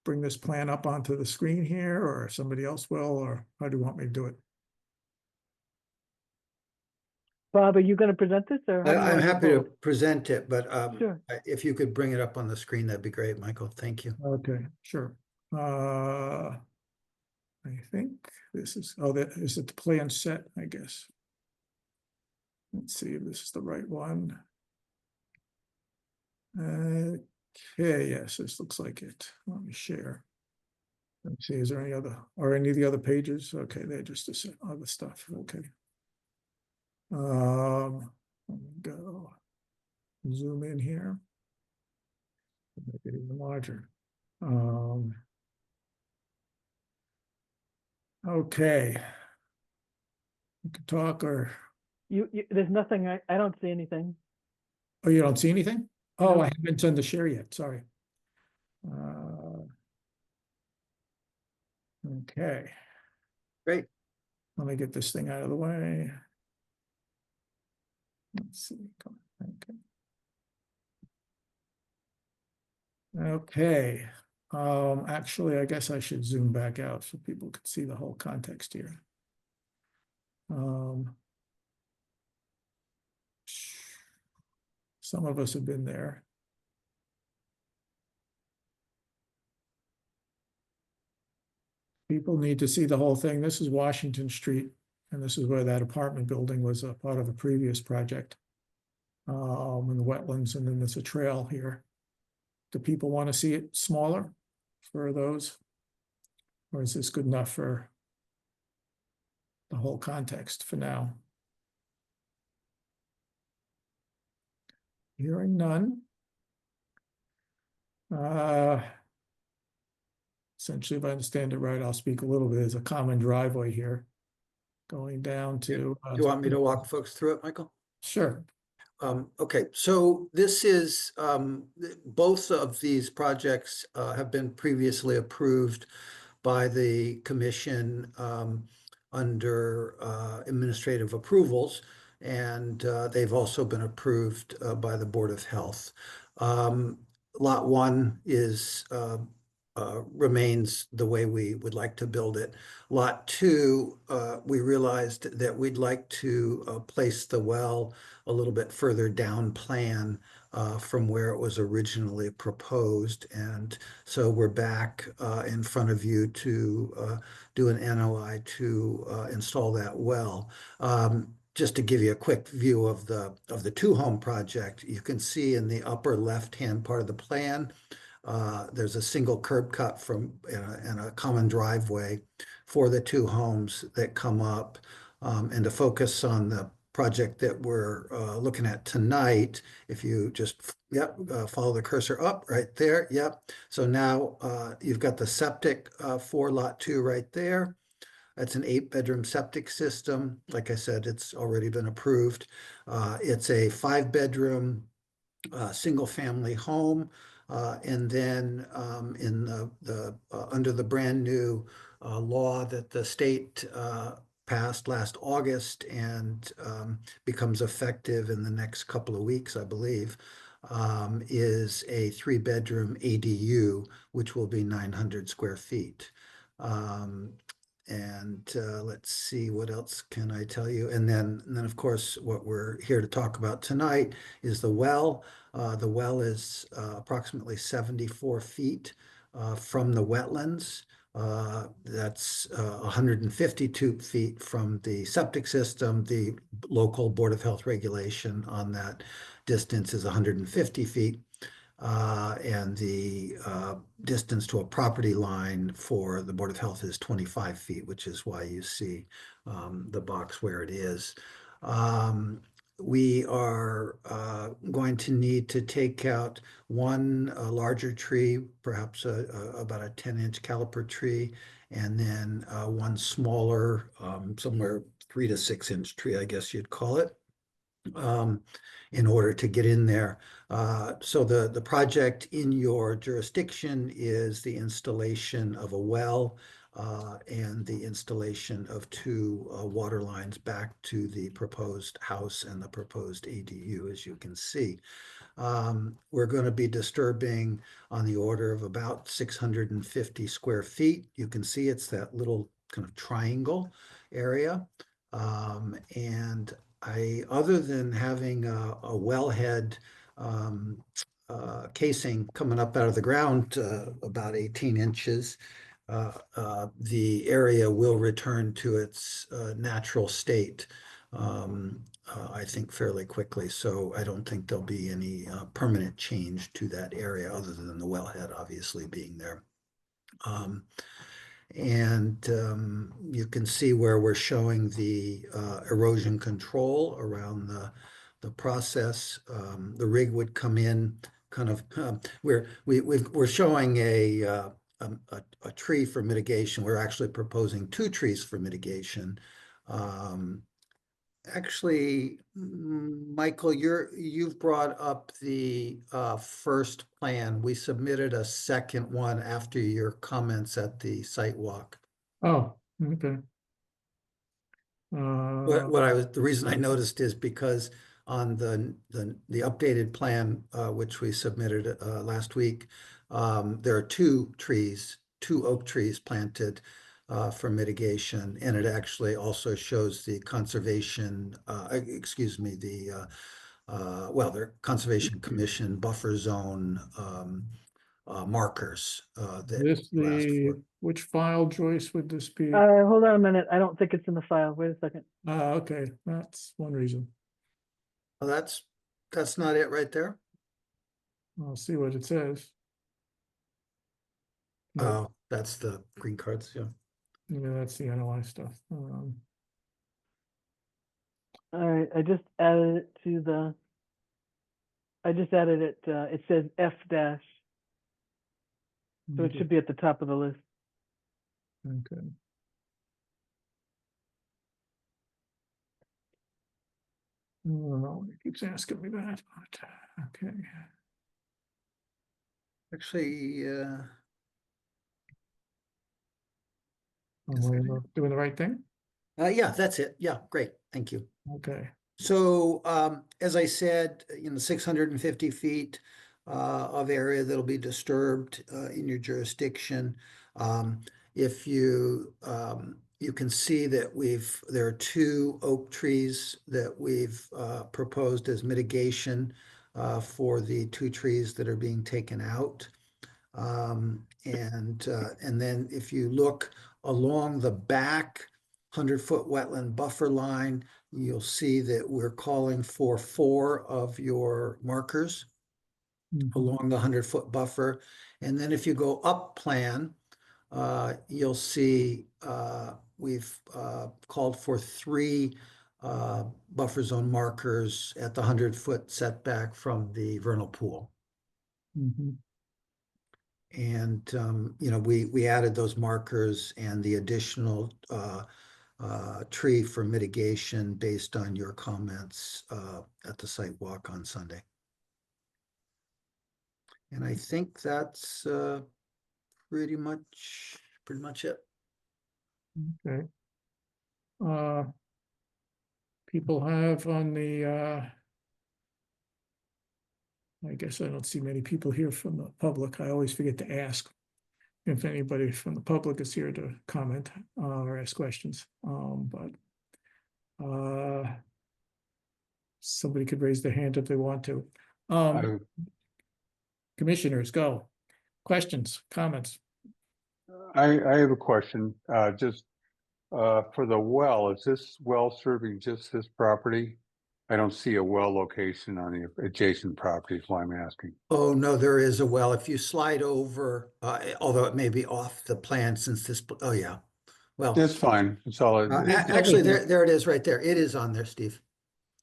Speaker 1: bring this plan up onto the screen here, or somebody else will, or how do you want me to do it?
Speaker 7: Bob, are you going to present this, or how do you
Speaker 9: I'm
Speaker 7: want
Speaker 9: happy to
Speaker 7: vote?
Speaker 9: present it, but
Speaker 7: Sure.
Speaker 9: if you could bring it up on the screen, that'd be great, Michael. Thank you.
Speaker 1: Okay, sure. I think this is, oh, that is it, the plan set, I guess. Let's see if this is the right one. Okay, yes, this looks like it. Let me share. Let's see, is there any other, or any of the other pages? Okay, they're just this other stuff, okay. Let me go. Zoom in here. Make it even larger. Okay. You can talk or,
Speaker 7: There's nothing, I don't see anything.
Speaker 1: oh, you don't see anything? Oh,
Speaker 7: No.
Speaker 1: I haven't done the share yet, sorry. Okay,
Speaker 9: Great.
Speaker 1: let me get this thing out of the way. Let's see. Okay. Actually, I guess I should zoom back out so people can see the whole context here. Some of us have been there. People need to see the whole thing. This is Washington Street, and this is where that apartment building was a part of a previous project. In the wetlands, and then there's a trail here. Do people want to see it smaller for those? Or is this good enough for the whole context for now? Hearing none. Essentially, if I understand it right, I'll speak a little bit. There's a common driveway here going down to.
Speaker 9: Do you want me to walk folks through it, Michael?
Speaker 1: Sure.
Speaker 9: Okay, so this is, both of these projects have been previously approved by the commission under administrative approvals, and they've also been approved by the Board of Health. Lot 1 is remains the way we would like to build it. Lot 2, we realized that we'd like to place the well a little bit further down plan from where it was originally proposed. And so we're back in front of you to do an NOI to install that well. Just to give you a quick view of the 2-home project, you can see in the upper left-hand part of the plan, there's a single curb cut and a common driveway for the 2 homes that come up. And to focus on the project that we're looking at tonight, if you just, follow the cursor up right there. Yep. So now you've got the septic for Lot 2 right there. It's an 8-bedroom septic system. Like I said, it's already been approved. It's a 5-bedroom single-family home. And then in under the brand new law that the state passed last August and becomes effective in the next couple of weeks, I believe, is a 3-bedroom ADU, which will be 900 square feet. And let's see, what else can I tell you? And then, of course, what we're here to talk about tonight is the well. The well is approximately 74 feet from the wetlands. That's 152 feet from the septic system. The local Board of Health regulation on that distance is 150 feet. And the distance to a property line for the Board of Health is 25 feet, which is why you see the box where it is. We are going to need to take out one larger tree, perhaps about a 10-inch caliper tree, and then one smaller, somewhere 3 to 6-inch tree, I guess you'd call it, in order to get in there. So the project in your jurisdiction is the installation of a well and the installation of 2 water lines back to the proposed house and the proposed ADU, as you can see. We're going to be disturbing on the order of about 650 square feet. You can see it's that little kind of triangle area. And other than having a wellhead casing coming up out of the ground about 18 inches, the area will return to its natural state, I think, fairly quickly. So I don't think there'll be any permanent change to that area other than the wellhead obviously being there. And you can see where we're showing the erosion control around the process. The rig would come in kind of, we're showing a tree for mitigation. We're actually proposing 2 trees for mitigation. Actually, Michael, you've brought up the first plan. We submitted a second one after your comments at the site walk.
Speaker 1: Oh, okay.
Speaker 9: The reason I noticed is because on the updated plan, which we submitted last week, there are 2 oak trees planted for mitigation, and it actually also shows the conservation, the Conservation Commission buffer zone markers that you asked for.
Speaker 1: Which file, Joyce, would this be?
Speaker 7: Hold on a minute. I don't think it's in the file. Wait a second.
Speaker 1: Okay, that's one reason.
Speaker 9: Well, that's not it right there.
Speaker 1: I'll see what it says. No,
Speaker 9: Oh, that's the green cards, yeah.
Speaker 1: yeah, that's the NOI stuff.
Speaker 7: All right, I just added it to the. I just added it. It says F dash, so it should be at the top of the list.
Speaker 1: Okay. No, it keeps asking me that, but okay.
Speaker 9: Actually,
Speaker 1: Am I doing the right thing?
Speaker 9: yeah, that's it. Yeah, great. Thank you.
Speaker 1: Okay.
Speaker 9: So, as I said, 650 feet of area that'll be disturbed in your jurisdiction. If you can see that there are 2 oak trees that we've proposed as mitigation for the 2 trees that are being taken out. And then if you look along the back 100-foot wetland buffer line, you'll see that we're calling for 4 of your markers along the 100-foot buffer. And then if you go up plan, you'll see we've called for 3 buffer zone markers at the 100-foot setback from the vernal pool. And, you know, we added those markers and the additional tree for mitigation based on your comments at the site walk on Sunday. And I think that's pretty much it.
Speaker 1: Okay. People have on the, I guess I don't see many people here from the public. I always forget to ask if anybody from the public is here to comment or ask questions. But somebody could raise their hand if they want to.
Speaker 5: I,
Speaker 1: Commissioners, go. Questions, comments?
Speaker 5: I have a question, just, for the well, is this well serving just this property? I don't see a well location on the adjacent property, is why I'm asking.
Speaker 9: Oh, no, there is a well. If you slide over, although it may be off the plan since this, oh, yeah. Well,
Speaker 5: That's fine, it's all,
Speaker 9: actually, there it is right there. It is on there, Steve.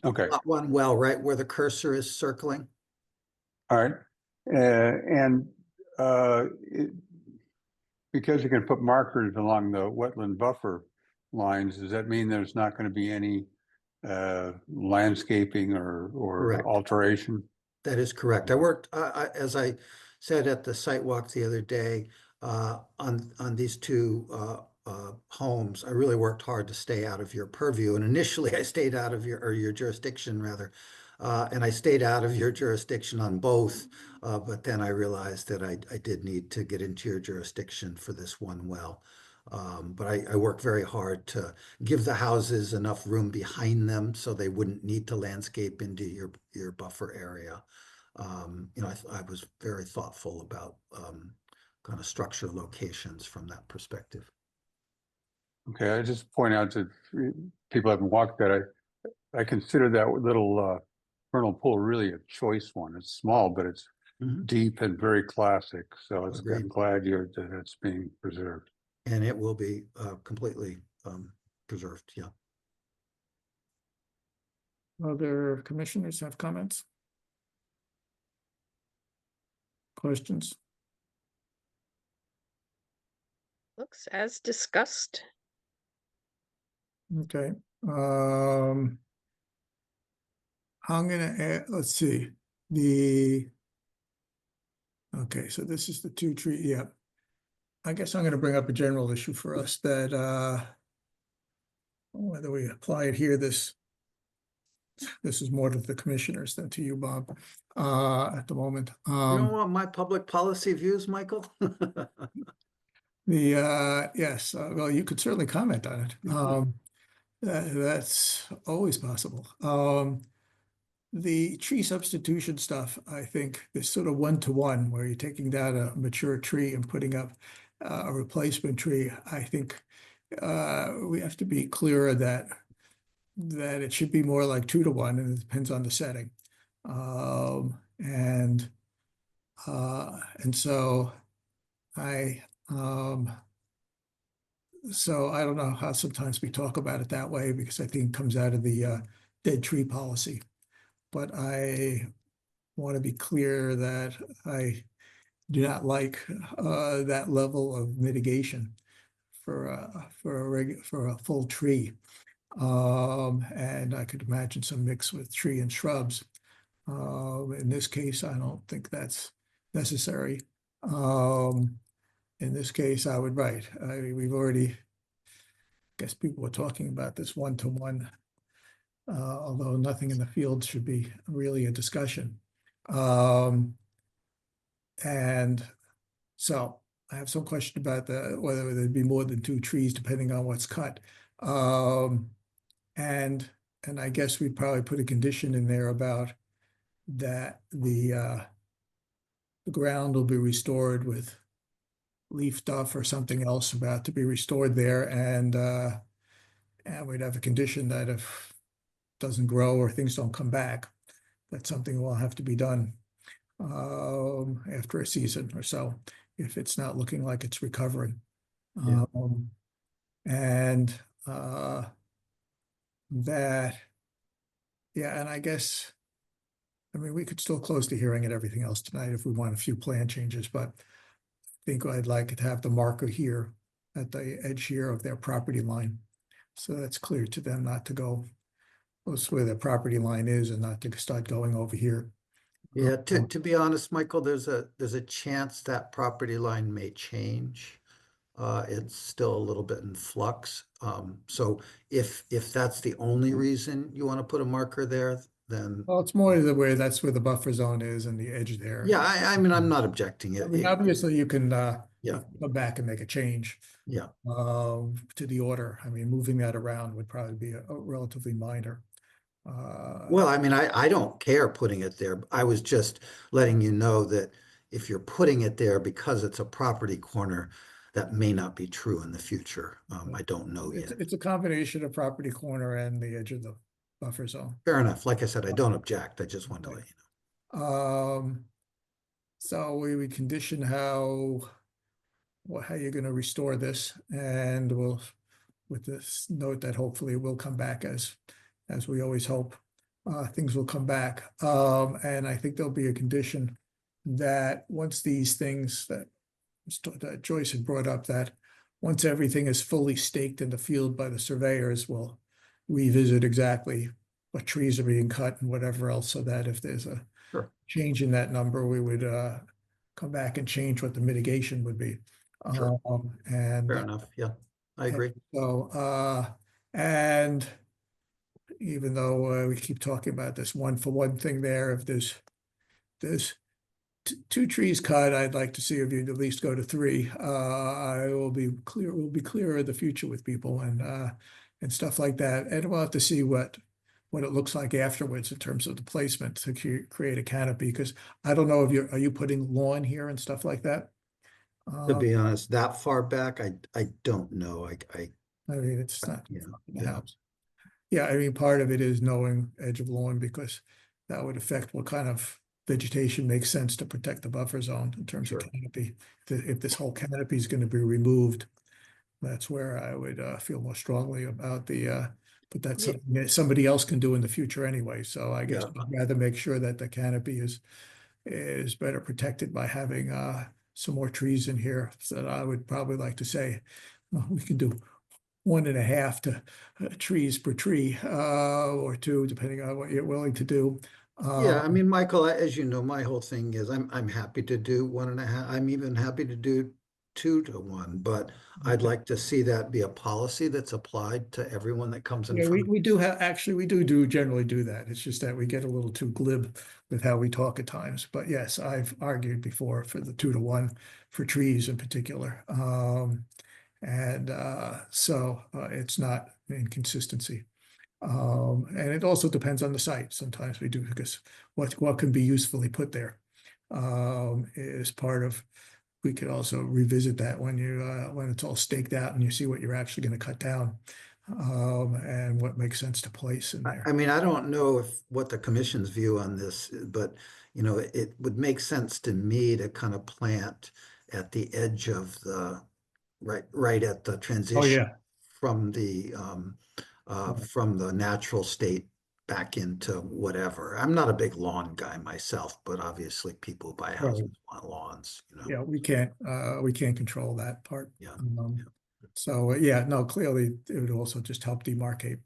Speaker 5: okay,
Speaker 9: Lot one well, right where the cursor is circling.
Speaker 5: all right. And, because you can put markers along the wetland buffer lines, does that mean there's not gonna be any landscaping or
Speaker 9: Correct.
Speaker 5: alteration?
Speaker 9: That is correct. I worked, as I said at the site walk the other day, on these two homes. I really worked hard to stay out of your purview. And initially I stayed out of your jurisdiction rather. And I stayed out of your jurisdiction on both. But then I realized that I did need to get into your jurisdiction for this one well. But I worked very hard to give the houses enough room behind them so they wouldn't need to landscape into your buffer area. You know, I was very thoughtful about kind of structure locations from that perspective.
Speaker 5: Okay, I just point out that people haven't walked that, I consider that little vernal pool really a choice one. It's small, but it's deep and very classic. So it's, I'm
Speaker 9: Agreed.
Speaker 5: glad that it's being preserved.
Speaker 9: And it will be completely preserved, yeah.
Speaker 1: Other commissioners have comments? Questions?
Speaker 2: Looks as discussed.
Speaker 1: Okay. I'm gonna add, let's see, okay, so this is the two tree, yeah. I guess I'm gonna bring up a general issue for us that whether we apply it here, this is more to the commissioners than to you, Bob, at the moment.
Speaker 9: You don't want my public policy views, Michael?
Speaker 1: Yes, well, you could certainly comment on it. That's always possible. The tree substitution stuff, I think, is sort of one-to-one, where you're taking down a mature tree and putting up a replacement tree. I think we have to be clearer that it should be more like 2-to-1, and it depends on the setting. And so I don't know how sometimes we talk about it that way, because I think it comes out of the dead tree policy. But I want to be clear that I do not like that level of mitigation for a full tree. And I could imagine some mix with tree and shrubs. In this case, I don't think that's necessary. In this case, I would write. We've already, I guess people were talking about this one-to-one, although nothing in the field should be really a discussion. And so I have some question about whether there'd be more than 2 trees depending on what's cut. And I guess we'd probably put a condition in there about that the ground will be restored with leaf stuff or something else about to be restored there, and we'd have a condition that if it doesn't grow or things don't come back, that something will have to be done after a season or so, if it's not looking like it's recovering.
Speaker 9: Yeah.
Speaker 1: And that, yeah, and I guess, I mean, we could still close the hearing and everything else tonight if we want a few plan changes, but think I'd like to have the marker here at the edge here of their property line. So that's clear to them not to go close where their property line is and not to start going over here.
Speaker 9: Yeah, to be honest, Michael, there's a chance that property line may change. It's still a little bit in flux. So if that's the only reason you want to put a marker there, then
Speaker 1: Well, it's more the way that's where the buffer zone is and the edge there.
Speaker 9: yeah, I mean, I'm not objecting
Speaker 1: I
Speaker 9: it.
Speaker 1: mean, obviously you can,
Speaker 9: Yeah.
Speaker 1: you can come back and make a change,
Speaker 9: Yeah,
Speaker 1: to the order. I mean, moving that around would probably be a relatively minor.
Speaker 9: well, I mean, I don't care putting it there. I was just letting you know that if you're putting it there because it's a property corner, that may not be true in the future. I don't know yet.
Speaker 1: It's a combination of property corner and the edge of the buffer zone.
Speaker 9: Fair enough. Like I said, I don't object. I just wanted to let you know.
Speaker 1: So we would condition how you're gonna restore this, and we'll, with this note that hopefully it will come back as we always hope, things will come back. And I think there'll be a condition that once these things that Joyce had brought up, that once everything is fully staked in the field by the surveyors, we'll revisit exactly what trees are being cut and whatever else, so that if there's a
Speaker 9: Sure.
Speaker 1: change in that number, we would come back and change what the mitigation would be.
Speaker 9: Sure.
Speaker 1: And
Speaker 9: Fair enough. Yeah, I agree.
Speaker 1: so, and even though we keep talking about this 1-for-1 thing there, if there's two trees cut, I'd like to see if you'd at least go to 3. I will be clear, we'll be clearer in the future with people and stuff like that. And we'll have to see what it looks like afterwards in terms of the placement to create a canopy, because I don't know if are you putting lawn here and stuff like that?
Speaker 9: To be honest, that far back, I don't know. I
Speaker 1: mean, it's not
Speaker 9: Yeah,
Speaker 1: in the
Speaker 9: yeah.
Speaker 1: house. Yeah, I mean, part of it is knowing edge of lawn, because that would affect what kind of vegetation makes sense to protect the buffer zone in terms of
Speaker 9: Sure.
Speaker 1: canopy. If this whole canopy is going to be removed, that's where I would feel more strongly about but that's
Speaker 9: Yeah.
Speaker 1: something that somebody else can do in the future anyway. So I guess
Speaker 9: Yeah.
Speaker 1: I'd rather make sure that the canopy is better protected by having some more trees in here. So I would probably like to say, well, we can do 1.5 to trees per tree, or 2, depending on what you're willing to do.
Speaker 9: Yeah, I mean, Michael, as you know, my whole thing is I'm happy to do 1.5. I'm even happy to do 2-to-1, but I'd
Speaker 1: Okay.
Speaker 9: like to see that be a policy that's applied to everyone that comes in
Speaker 1: Yeah,
Speaker 9: front of.
Speaker 1: we do have, actually, we do generally do that. It's just that we get a little too glib with how we talk at times. But yes, I've argued before for the 2-to-1 for trees in particular. And so it's not an inconsistency. And it also depends on the site. Sometimes we do, because what can be usefully put there is part of. We could also revisit that when when it's all staked out and you see what you're actually going to cut down, and what makes sense to place in there.
Speaker 9: I mean, I don't know what the commission's view on this, but it would make sense to me to kind of plant at the edge of the right at the transition from the from the natural state back into whatever. I'm not a big lawn guy myself, but obviously people who buy houses want lawns,
Speaker 1: Yeah, we can't control that part.
Speaker 9: Yeah.
Speaker 1: So yeah, no, clearly it would also just help demarcate.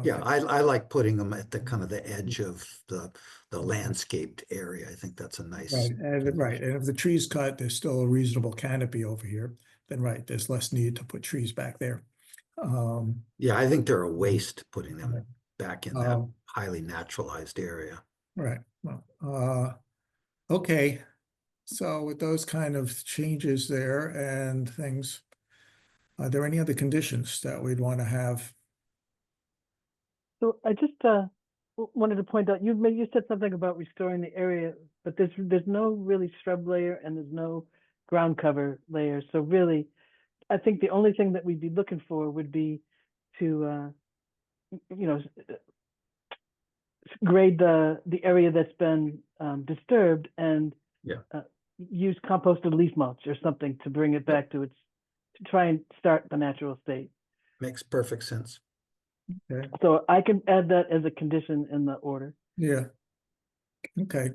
Speaker 9: Yeah, I like putting them at the kind of the edge of the landscaped area. I think that's a nice.
Speaker 1: Right, and if the tree's cut, there's still a reasonable canopy over here, then right, there's less need to put trees back there.
Speaker 9: Yeah, I think they're a waste putting them
Speaker 1: Right.
Speaker 9: back in that highly naturalized area.
Speaker 1: Right, well, okay. So with those kind of changes there and things, are there any other conditions that we'd want to have?
Speaker 7: So I just wanted to point out, you said something about restoring the area, but there's no really shrub layer and there's no ground cover layer. So really, I think the only thing that we'd be looking for would be to grade the area that's been disturbed and use composted leaf mulch or something to bring it back to try and start the natural state.
Speaker 9: Makes perfect sense.
Speaker 1: Okay.
Speaker 7: So I can add that as a condition in the order.
Speaker 1: Yeah. Okay.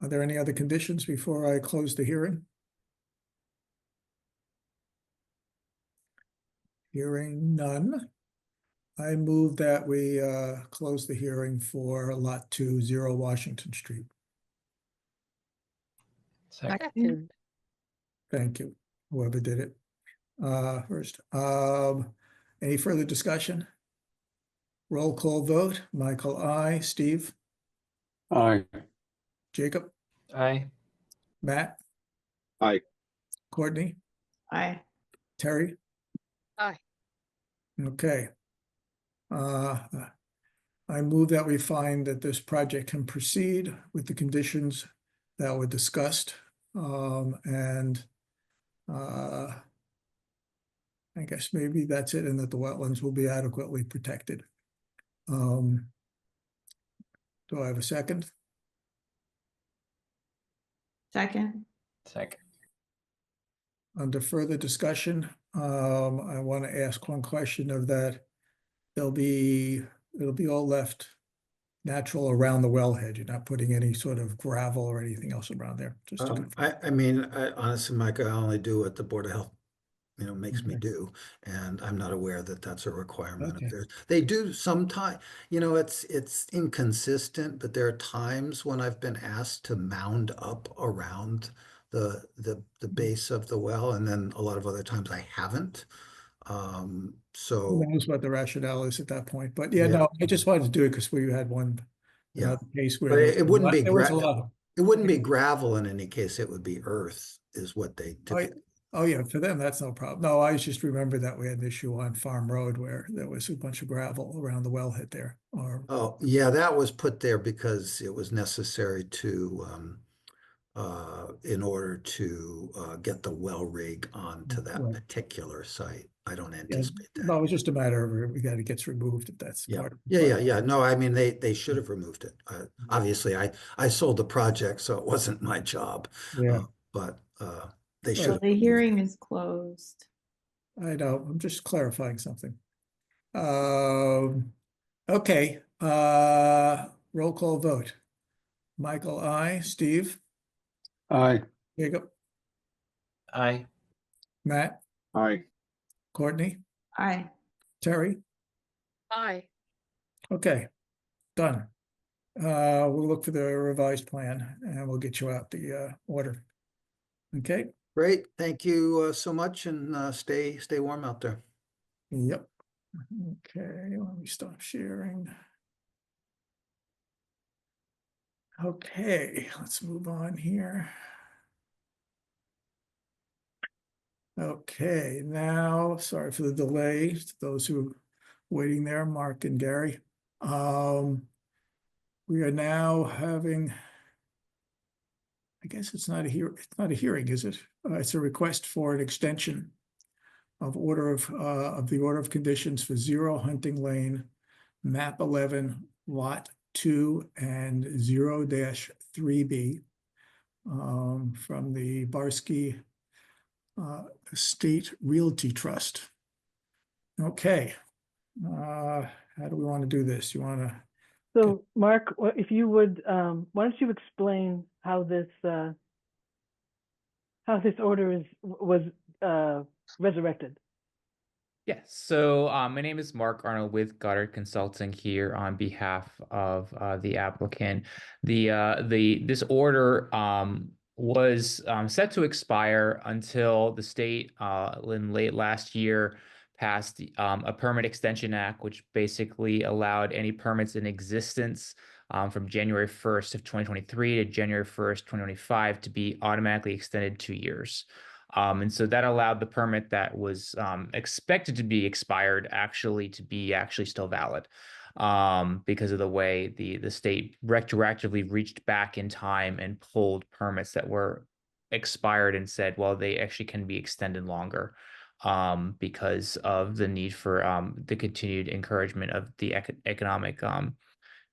Speaker 1: Are there any other conditions before I close the hearing? Hearing none. I move that we close the hearing for lot 2, Washington Street.
Speaker 4: Second.
Speaker 2: Second.
Speaker 1: Thank you, whoever did it. First, any further discussion? Roll call vote. Michael, I. Steve,
Speaker 5: Aye.
Speaker 1: Jacob,
Speaker 4: Aye.
Speaker 1: Matt,
Speaker 3: Aye.
Speaker 1: Courtney,
Speaker 6: Aye.
Speaker 1: Terry.
Speaker 2: Aye.
Speaker 1: Okay. I move that we find that this project can proceed with the conditions that were discussed. And I guess maybe that's it, and that the wetlands will be adequately protected. Do I have a second?
Speaker 6: Second.
Speaker 4: Second.
Speaker 1: Under further discussion, I want to ask one question of that. It'll be all left natural around the wellhead. You're not putting any sort of gravel or anything else around there. Just to confirm.
Speaker 9: I mean, honestly, Mike, I only do what the Board of Health, makes me
Speaker 1: Okay.
Speaker 9: do, and I'm not aware that that's a requirement
Speaker 1: Okay.
Speaker 9: of theirs. They do sometime, it's inconsistent, but there are times when I've been asked to mound up around the base of the well, and then a lot of other times I haven't.
Speaker 1: Who
Speaker 9: So,
Speaker 1: knows what the rationale is at that point, but yeah,
Speaker 9: Yeah.
Speaker 1: no, I just wanted to do it because we had one,
Speaker 9: yeah,
Speaker 1: another case where
Speaker 9: but it wouldn't be
Speaker 1: there was a lot.
Speaker 9: it wouldn't be gravel in any case, it would be earth is what they typically.
Speaker 1: Oh, yeah, for them, that's no problem. No, I just remember that we had an issue on Farm Road where there was a bunch of gravel around the wellhead there, or,
Speaker 9: Oh, yeah, that was put there because it was necessary to, in order to get the well rig onto that
Speaker 1: Right.
Speaker 9: particular site. I don't
Speaker 1: yeah,
Speaker 9: anticipate that.
Speaker 1: no, it was just a matter of it gets removed if that's
Speaker 9: Yeah,
Speaker 1: part of the
Speaker 9: yeah.
Speaker 1: project.
Speaker 9: No, I mean, they should have removed it. Obviously, I sold the project, so it wasn't my job.
Speaker 1: Yeah,
Speaker 9: But they should
Speaker 6: So
Speaker 9: have.
Speaker 6: the hearing is closed.
Speaker 1: I know, I'm just clarifying something. Okay, roll call vote. Michael, I. Steve,
Speaker 5: Aye.
Speaker 1: Jacob,
Speaker 4: Aye.
Speaker 1: Matt,
Speaker 3: Aye.
Speaker 1: Courtney,
Speaker 6: Aye.
Speaker 1: Terry.
Speaker 2: Aye.
Speaker 1: Okay, done. We'll look for the revised plan and we'll get you out the order. Okay,
Speaker 9: Great, thank you so much, and stay warm out there.
Speaker 1: yep. Okay, let me stop sharing. Okay, let's move on here. Okay, now, sorry for the delay, to those who are waiting there, Mark and Gary. We are now having, I guess it's not a hearing, is it? It's a request for an extension of the order of conditions for 0 Hunting Lane, map 11, lot 2 and 0-3B, from the Barsky Estate Realty Trust. Okay, how do we want to do this? You want to?
Speaker 7: So Mark, if you would, why don't you explain how this order was resurrected?
Speaker 10: Yes. So my name is Mark Arnold with Goddard Consulting here on behalf of the applicant. This order was set to expire until the state in late last year passed a Permit Extension Act, which basically allowed any permits in existence from January 1st of 2023 to January 1st, 2025 to be automatically extended 2 years. And so that allowed the permit that was expected to be expired to be still valid, because of the way the state retroactively reached back in time and pulled permits that were expired and said, well, they actually can be extended longer, because of the need for the continued encouragement of the economic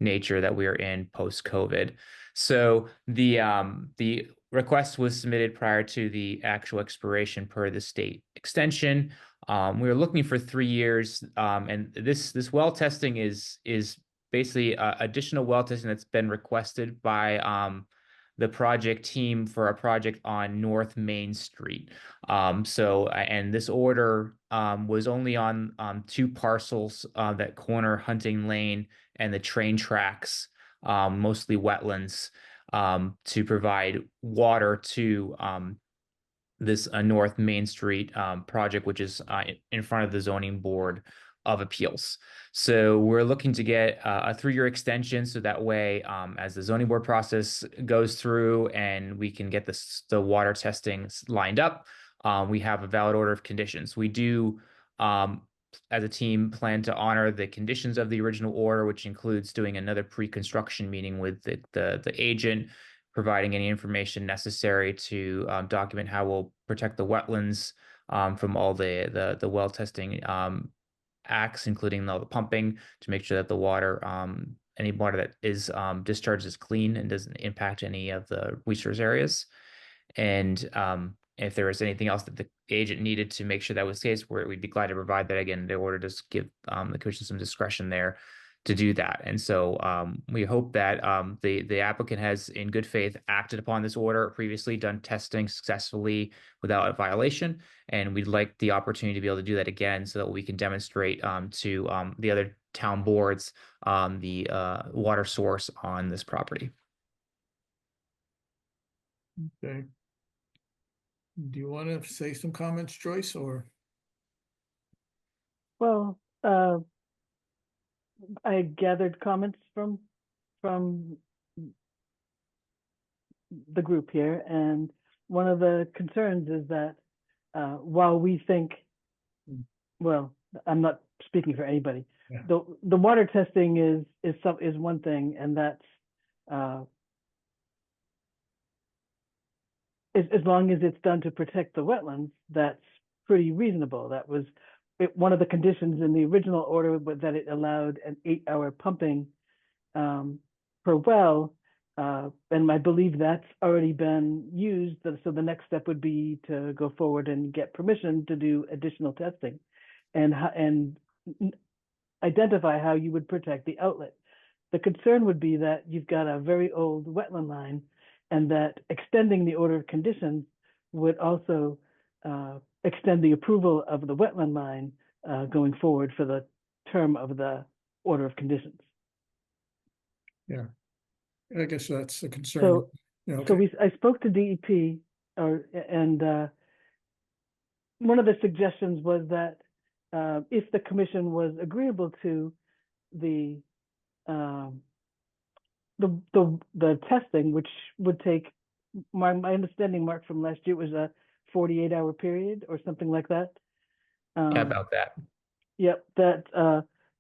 Speaker 10: nature that we are in post-COVID. So the request was submitted prior to the actual expiration per the state extension. We were looking for 3 years, and this well testing is basically additional well testing that's been requested by the project team for a project on North Main Street. And this order was only on two parcels that corner Hunting Lane and the train tracks, mostly wetlands, to provide water to this North Main Street project, which is in front of the Zoning Board of Appeals. So we're looking to get a 3-year extension, so that way, as the zoning board process goes through and we can get the water testing lined up, we have a valid order of conditions. We do, as a team, plan to honor the conditions of the original order, which includes doing another pre-construction meeting with the agent, providing any information necessary to document how we'll protect the wetlands from all the well testing acts, including all the pumping, to make sure that the water, any water that is discharged, is clean and doesn't impact any of the resource areas. And if there was anything else that the agent needed to make sure that was the case, we'd be glad to provide that again, in order to give the commission some discretion there to do that. And so we hope that the applicant has, in good faith, acted upon this order, previously done testing successfully without a violation, and we'd like the opportunity to be able to do that again, so that we can demonstrate to the other town boards the water source on this property.
Speaker 1: Okay. Do you want to say some comments, Joyce, or?
Speaker 7: Well, I gathered comments from the group here, and one of the concerns is that while we think, well, I'm not speaking for anybody,
Speaker 1: Yeah.
Speaker 7: the water testing is one thing, and that's as long as it's done to protect the wetlands, that's pretty reasonable. That was one of the conditions in the original order, was that it allowed an 8-hour pumping per well, and I believe that's already been used. So the next step would be to go forward and get permission to do additional testing, and identify how you would protect the outlet. The concern would be that you've got a very old wetland line, and that extending the order of conditions would also extend the approval of the wetland line going forward for the term of the order of conditions.
Speaker 1: Yeah, I guess that's a concern.
Speaker 7: So,
Speaker 1: Yeah,
Speaker 7: so
Speaker 1: okay.
Speaker 7: I spoke to DEP, and one of the suggestions was that if the commission was agreeable to the testing, which would take, my understanding, Mark, from last year, was a 48-hour period or something like that.
Speaker 10: Yeah, about that.
Speaker 7: Yep, that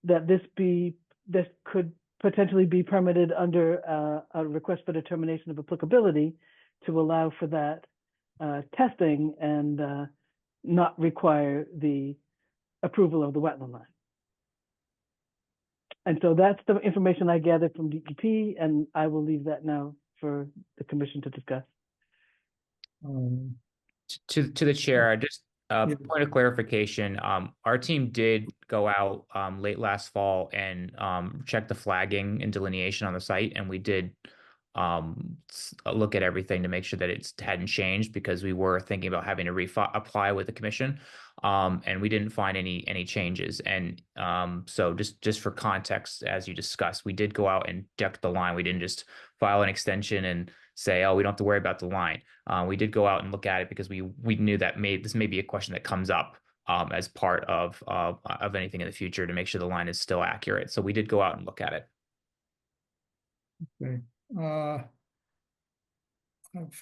Speaker 7: this could potentially be permitted under a request for determination of applicability to allow for that testing and not require the approval of the wetland line. And so that's the information I gathered from DEP, and I will leave that now for the commission to discuss.
Speaker 10: To the chair, just
Speaker 1: Yeah.
Speaker 10: point of clarification. Our team did go out late last fall and check the flagging and delineation on the site, and we did look at everything to make sure that it hadn't changed, because we were thinking about having to apply with the commission, and we didn't find any changes. And so just for context, as you discussed, we did go out and check the line. We didn't just file an extension and say, oh, we don't have to worry about the line. We did go out and look at it because we knew that this may be a question that comes up as part of anything in the future, to make sure the line is still accurate. So we did go out and look at it.
Speaker 1: Okay. I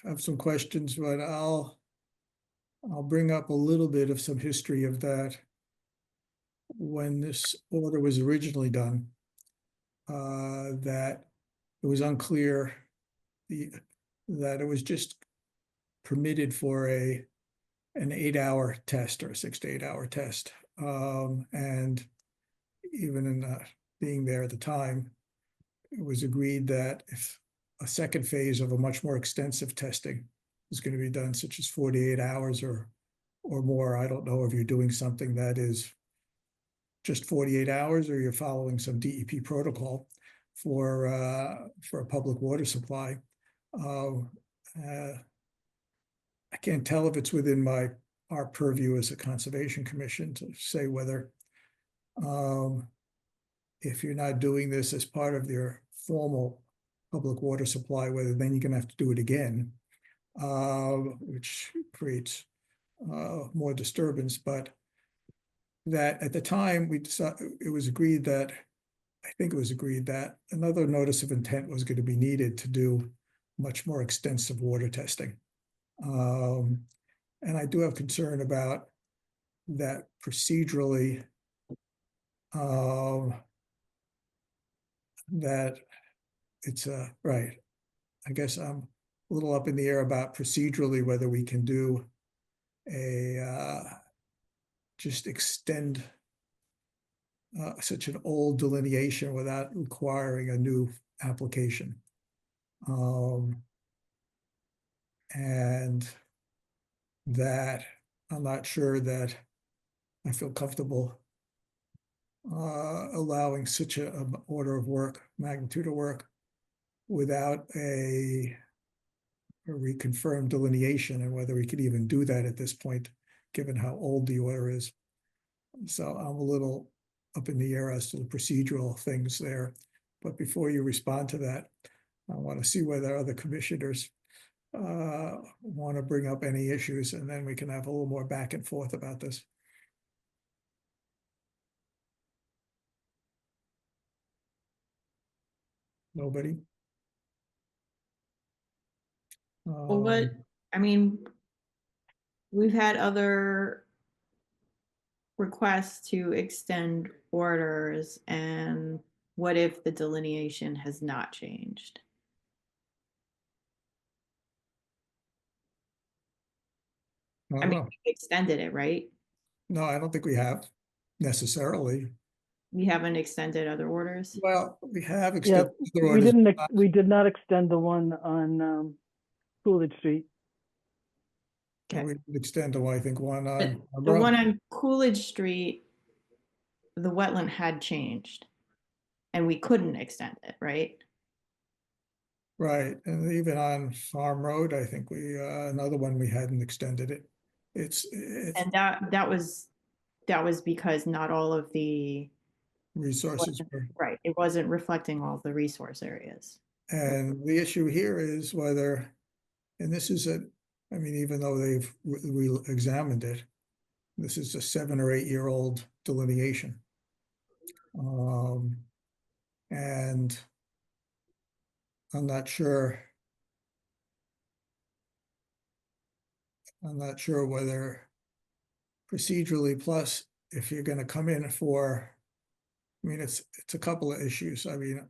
Speaker 1: have some questions, but I'll bring up a little bit of some history of that. When this order was originally done, that it was unclear that it was just permitted for an 8-hour test or a 6 to 8 hour test. And even in being there at the time, it was agreed that if a second phase of a much more extensive testing is going to be done, such as 48 hours or more, I don't know if you're doing something that is just 48 hours or you're following some DEP protocol for a public water supply. I can't tell if it's within our purview as a conservation commission to say whether if you're not doing this as part of your formal public water supply, whether then you're gonna have to do it again, which creates more disturbance. But that at the time we decided, it was agreed that, I think it was agreed that another notice of intent was going to be needed to do much more extensive water testing. And I do have concern about that procedurally, that it's right. I guess I'm a little up in the air about procedurally whether we can do a just extend such an old delineation without requiring a new application. And that I'm not sure that I feel comfortable allowing such a order of work, magnitude of work, without a reconfirmed delineation, and whether we could even do that at this point, given how old the order is. So I'm a little up in the air as to the procedural things there. But before you respond to that, I want to see whether other commissioners want to bring up any issues, and then we can have a little more back and forth about this. Nobody?
Speaker 6: Well, what, I mean, we've had other requests to extend orders, and what if the delineation has not changed?
Speaker 1: I
Speaker 6: I
Speaker 1: don't
Speaker 6: mean,
Speaker 1: know.
Speaker 6: we extended it, right?
Speaker 1: No, I don't think we have necessarily.
Speaker 6: We haven't extended other orders.
Speaker 1: Well, we have
Speaker 7: Yeah,
Speaker 1: extended other
Speaker 7: we
Speaker 1: orders.
Speaker 7: didn't, we did not extend the one on Coolidge Street.
Speaker 1: And we did extend to, I think, one on.
Speaker 6: The one on Coolidge Street, the wetland had changed and we couldn't extend it, right?
Speaker 1: Right, and even on Farm Road, I think we, another one, we hadn't extended it. It's
Speaker 6: And that was because not all of the,
Speaker 1: resources were,
Speaker 6: right, it wasn't reflecting all of the resource areas.
Speaker 1: and the issue here is whether, and this is I mean, even though they've re-examined it, this is a 7 or 8 year old delineation. And I'm not sure whether procedurally, plus if you're going to come in for, I mean, it's a couple of issues. I mean,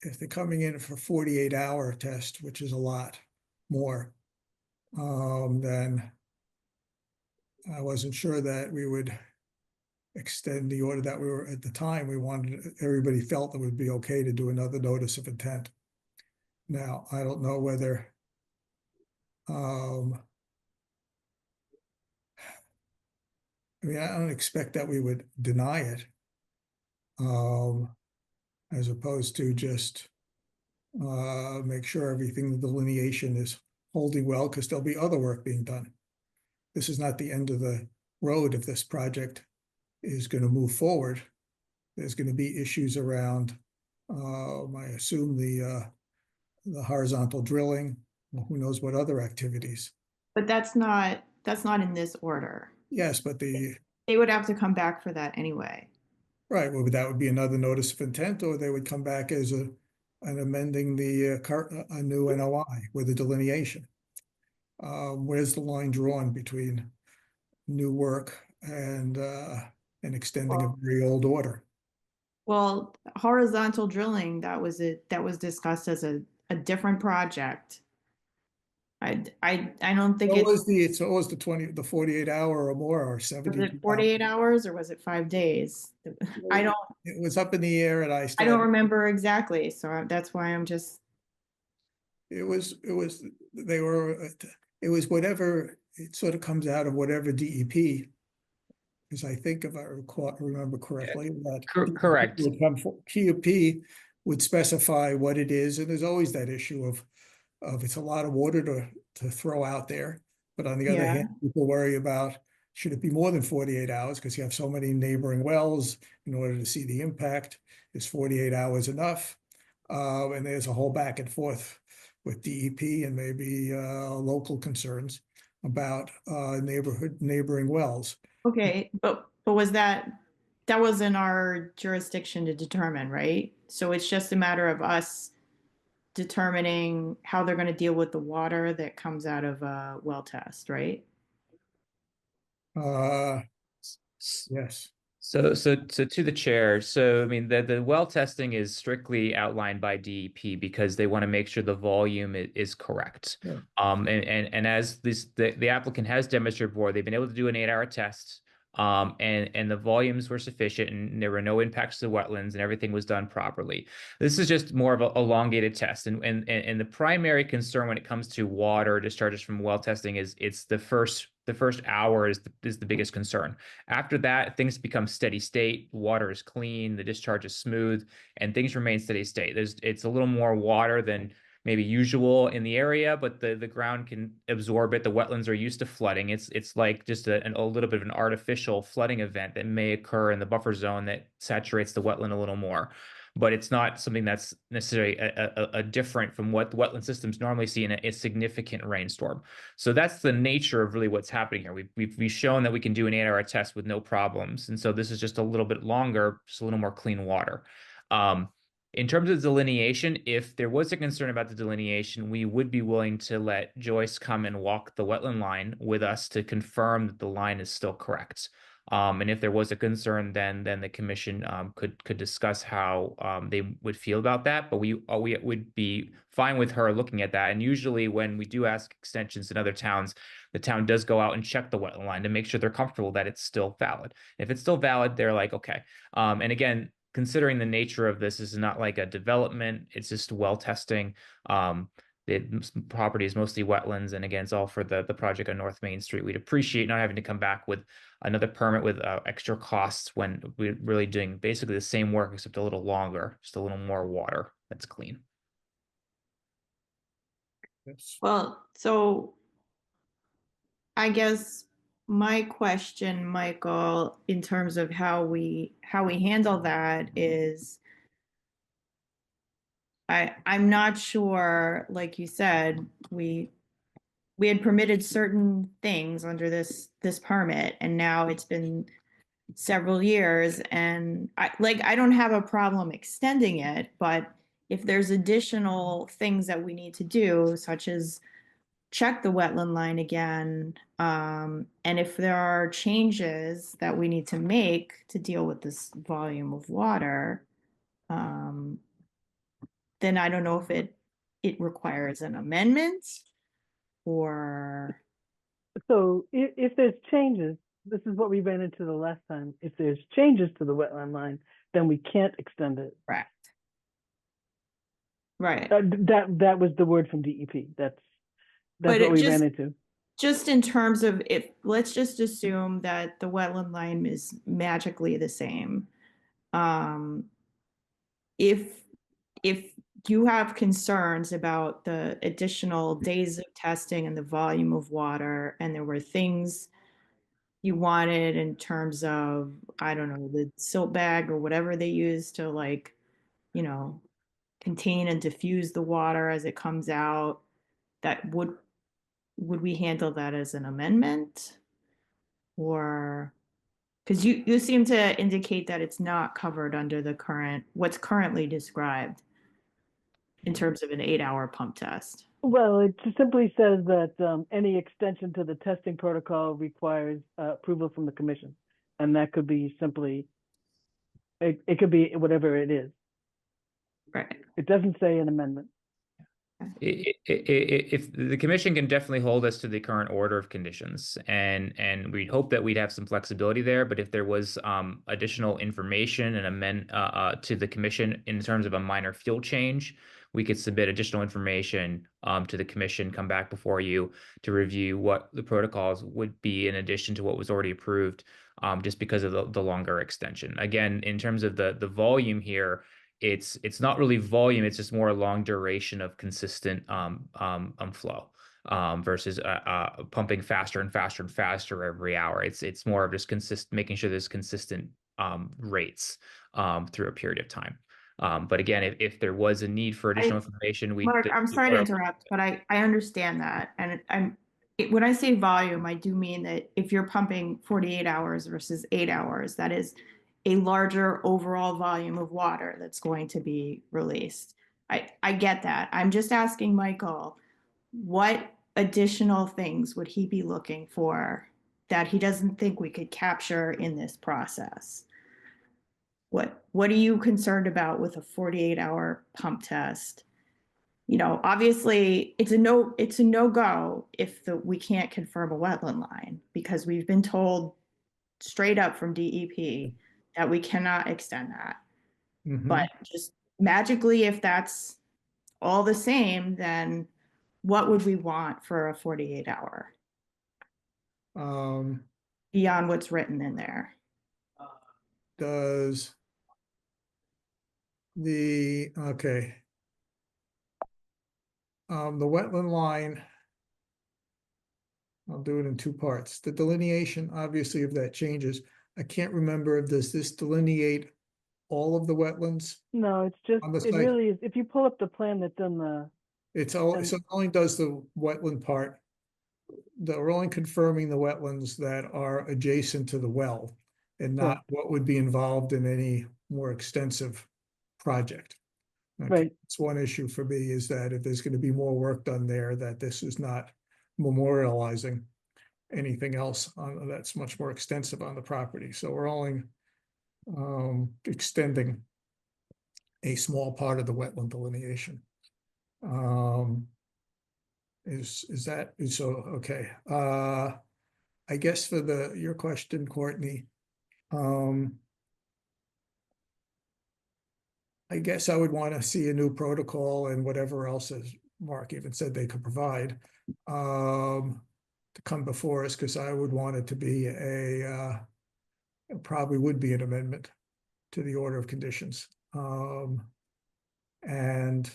Speaker 1: if they're coming in for 48-hour test, which is a lot more, then I wasn't sure that we would extend the order that we were at the time. We wanted, everybody felt it would be okay to do another notice of intent. Now, I don't know whether I mean, I don't expect that we would deny it, as opposed to just make sure everything, the delineation is holding well, because there'll be other work being done. This is not the end of the road. If this project is going to move forward, there's going to be issues around, I assume, the horizontal drilling, who knows what other activities.
Speaker 6: But that's not in this order.
Speaker 1: Yes, but
Speaker 6: They would have to come back for that anyway.
Speaker 1: right, well, that would be another notice of intent, or they would come back as an amending the a new NOI with a delineation. Where's the line drawn between new work and extending a very old order?
Speaker 6: Well, horizontal drilling, that was discussed as a different project. I don't think
Speaker 1: What was the 48 hour or more, or
Speaker 6: was
Speaker 1: 72
Speaker 6: it 48 hours or was it 5 days? I don't
Speaker 1: It was up in the air, and I
Speaker 6: don't remember exactly, so that's why I'm just.
Speaker 1: It was whatever, it sort of comes out of whatever DEP. Because I think if I remember correctly, that
Speaker 10: Correct.
Speaker 1: would come for, DEP would specify what it is, and there's always that issue of of it's a lot of water to throw out there. But on the other
Speaker 6: Yeah.
Speaker 1: hand, people worry about, should it be more than 48 hours? Because you have so many neighboring wells in order to see the impact. Is 48 hours enough? And there's a whole back and forth with DEP and maybe local concerns about neighboring wells.
Speaker 6: Okay, but was that wasn't our jurisdiction to determine, right? So it's just a matter of us determining how they're going to deal with the water that comes out of a well test, right?
Speaker 1: Yes.
Speaker 10: So to the chair. So I mean, the well testing is strictly outlined by DEP because they want to make sure the volume is correct.
Speaker 1: Yeah.
Speaker 10: And as the applicant has demonstrated before, they've been able to do an 8-hour test. And the volumes were sufficient, and there were no impacts to the wetlands, and everything was done properly. This is just more of an elongated test, and the primary concern when it comes to water discharges from well testing is it's the first hour is the biggest concern. After that, things become steady state. Water is clean, the discharge is smooth, and things remain steady state. It's a little more water than maybe usual in the area, but the ground can absorb it. The wetlands are used to flooding. It's like just a little bit of an artificial flooding event that may occur in the buffer zone that saturates the wetland a little more. But it's not something that's necessarily a different from what the wetland systems normally see in a significant rainstorm. So that's the nature of really what's happening here. We've shown that we can do an 8-hour test with no problems, and so this is just a little bit longer, just a little more clean water. In terms of delineation, if there was a concern about the delineation, we would be willing to let Joyce come and walk the wetland line with us to confirm that the line is still correct. And if there was a concern, then the commission could discuss how they would feel about that. But we would be fine with her looking at that. And usually, when we do ask extensions in other towns, the town does go out and check the wetland line to make sure they're comfortable that it's still valid. If it's still valid, they're like, okay. And again, considering the nature of this is not like a development, it's just well testing. The property is mostly wetlands, and again, it's all for the project on North Main Street. We'd appreciate not having to come back with another permit with extra costs when we're really doing basically the same work except a little longer, just a little more water that's clean.
Speaker 1: Yes.
Speaker 6: Well, so I guess my question, Michael, in terms of how we handle that is I'm not sure, like you said, we had permitted certain things under this permit, and now it's been several years, and I don't have a problem extending it, but if there's additional things that we need to do, such as check the wetland line again, and if there are changes that we need to make to deal with this volume of water, then I don't know if it requires an amendment or.
Speaker 7: So if there's changes, this is what we ran into the last time. If there's changes to the wetland line, then we can't extend it.
Speaker 6: Correct. Right.
Speaker 7: That was the word from DEP. That's
Speaker 6: But
Speaker 7: what we ran into.
Speaker 6: Just in terms of let's just assume that the wetland line is magically the same. If you have concerns about the additional days of testing and the volume of water, and there were things you wanted in terms of, I don't know, the silt bag or whatever they use to, like, contain and diffuse the water as it comes out, that would we handle that as an amendment? Or because you seem to indicate that it's not covered under what's currently described in terms of an 8-hour pump test.
Speaker 7: Well, it simply says that any extension to the testing protocol requires approval from the commission, and that could be simply, it could be whatever it is.
Speaker 6: Right.
Speaker 7: It doesn't say an amendment.
Speaker 10: If the commission can definitely hold us to the current order of conditions, and we'd hope that we'd have some flexibility there. But if there was additional information and amend to the commission in terms of a minor field change, we could submit additional information to the commission, come back before you to review what the protocols would be in addition to what was already approved, just because of the longer extension. Again, in terms of the volume here, it's not really volume, it's just more long duration of consistent flow versus pumping faster and faster and faster every hour. It's more of just making sure there's consistent rates through a period of time. But again, if there was a need for additional information,
Speaker 6: Mark, I'm sorry to interrupt, but I understand that. And when I say volume, I do mean that if you're pumping 48 hours versus 8 hours, that is a larger overall volume of water that's going to be released. I get that. I'm just asking Michael, what additional things would he be looking for that he doesn't think we could capture in this process? What are you concerned about with a 48-hour pump test? You know, obviously it's a no go if we can't confirm a wetland line, because we've been told straight up from DEP that we cannot extend that.
Speaker 1: Mhm.
Speaker 6: But just magically, if that's all the same, then what would we want for a 48-hour beyond what's written in there?
Speaker 1: Does the, okay. The wetland line, I'll do it in two parts. The delineation, obviously, if that changes, I can't remember, does this delineate all of the wetlands?
Speaker 7: No, it's just,
Speaker 1: On the
Speaker 7: it
Speaker 1: site.
Speaker 7: really is, if you pull up the plan that's in the,
Speaker 1: It's all,
Speaker 7: And-
Speaker 1: so it only does the wetland part. We're only confirming the wetlands that are adjacent to the well and not what would be involved in any more extensive project. Okay,
Speaker 7: Right.
Speaker 1: it's one issue for me, is that if there's gonna be more work done there, that this is not memorializing anything else on, that's much more extensive on the property. So we're only extending a small part of the wetland delineation. Is that, so, okay. I guess for your question, Courtney, I guess I would want to see a new protocol and whatever else, as Mark even said they could provide, to come before us, because I would want it to be it probably would be an amendment to the order of conditions. And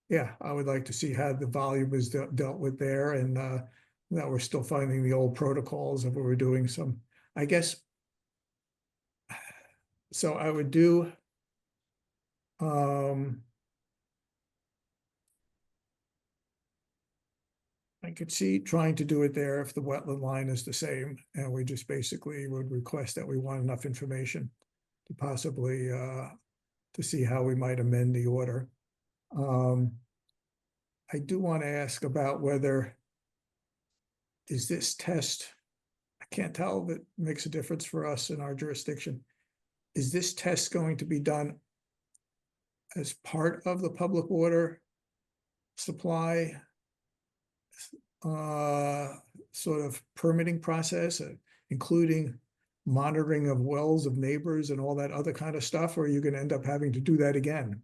Speaker 1: yeah, I would like to see how the volume is dealt with there, and that we're still finding the old protocols of what we're doing some, I guess. So I would do I could see trying to do it there if the wetland line is the same, and we just basically would request that we want enough information to possibly to see how we might amend the order. I do want to ask about whether is this test, I can't tell if it makes a difference for us in our jurisdiction. Is this test going to be done as part of the public water supply sort of permitting process, including monitoring of wells of neighbors and all that other kind of stuff, or are you going to end up having to do that again?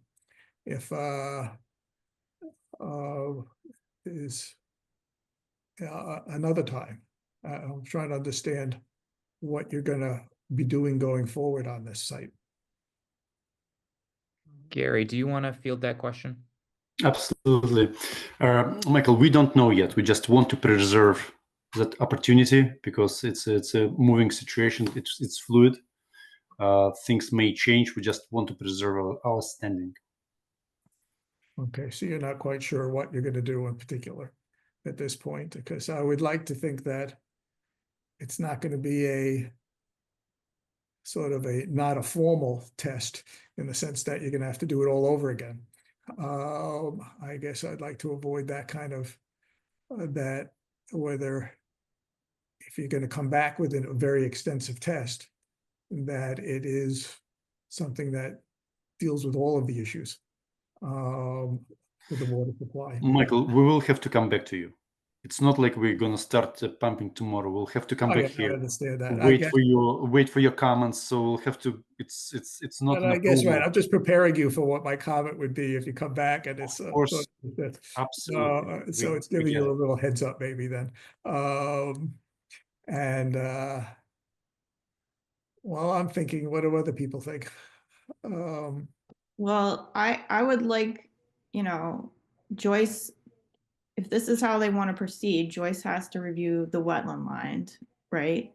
Speaker 1: If is another time. I'm trying to understand what you're going to be doing going forward on this site.
Speaker 10: Gary, do you want to field that question?
Speaker 11: Absolutely. Michael, we don't know yet. We just want to preserve that opportunity because it's a moving situation. It's fluid. Things may change. We just want to preserve our standing.
Speaker 1: Okay, so you're not quite sure what you're going to do in particular at this point, because I would like to think that it's not going to be a sort of not a formal test in the sense that you're going to have to do it all over again. I guess I'd like to avoid that kind of that, whether if you're going to come back with a very extensive test, that it is something that deals with all of the issues with the water supply.
Speaker 11: Michael, we will have to come back to you. It's not like we're gonna start pumping tomorrow. We'll have to come back here.
Speaker 1: I understand that.
Speaker 11: Wait for your comments. So we'll have to. It's not.
Speaker 1: But I guess right. I'm just preparing you for what my comment would be if you come back and it's
Speaker 11: Of course,
Speaker 1: absolutely. So it's giving you a little heads up maybe then, and Well, I'm thinking, what do other people think?
Speaker 6: Well, I would like, you know, Joyce, if this is how they want to proceed, Joyce has to review the wetland line, right?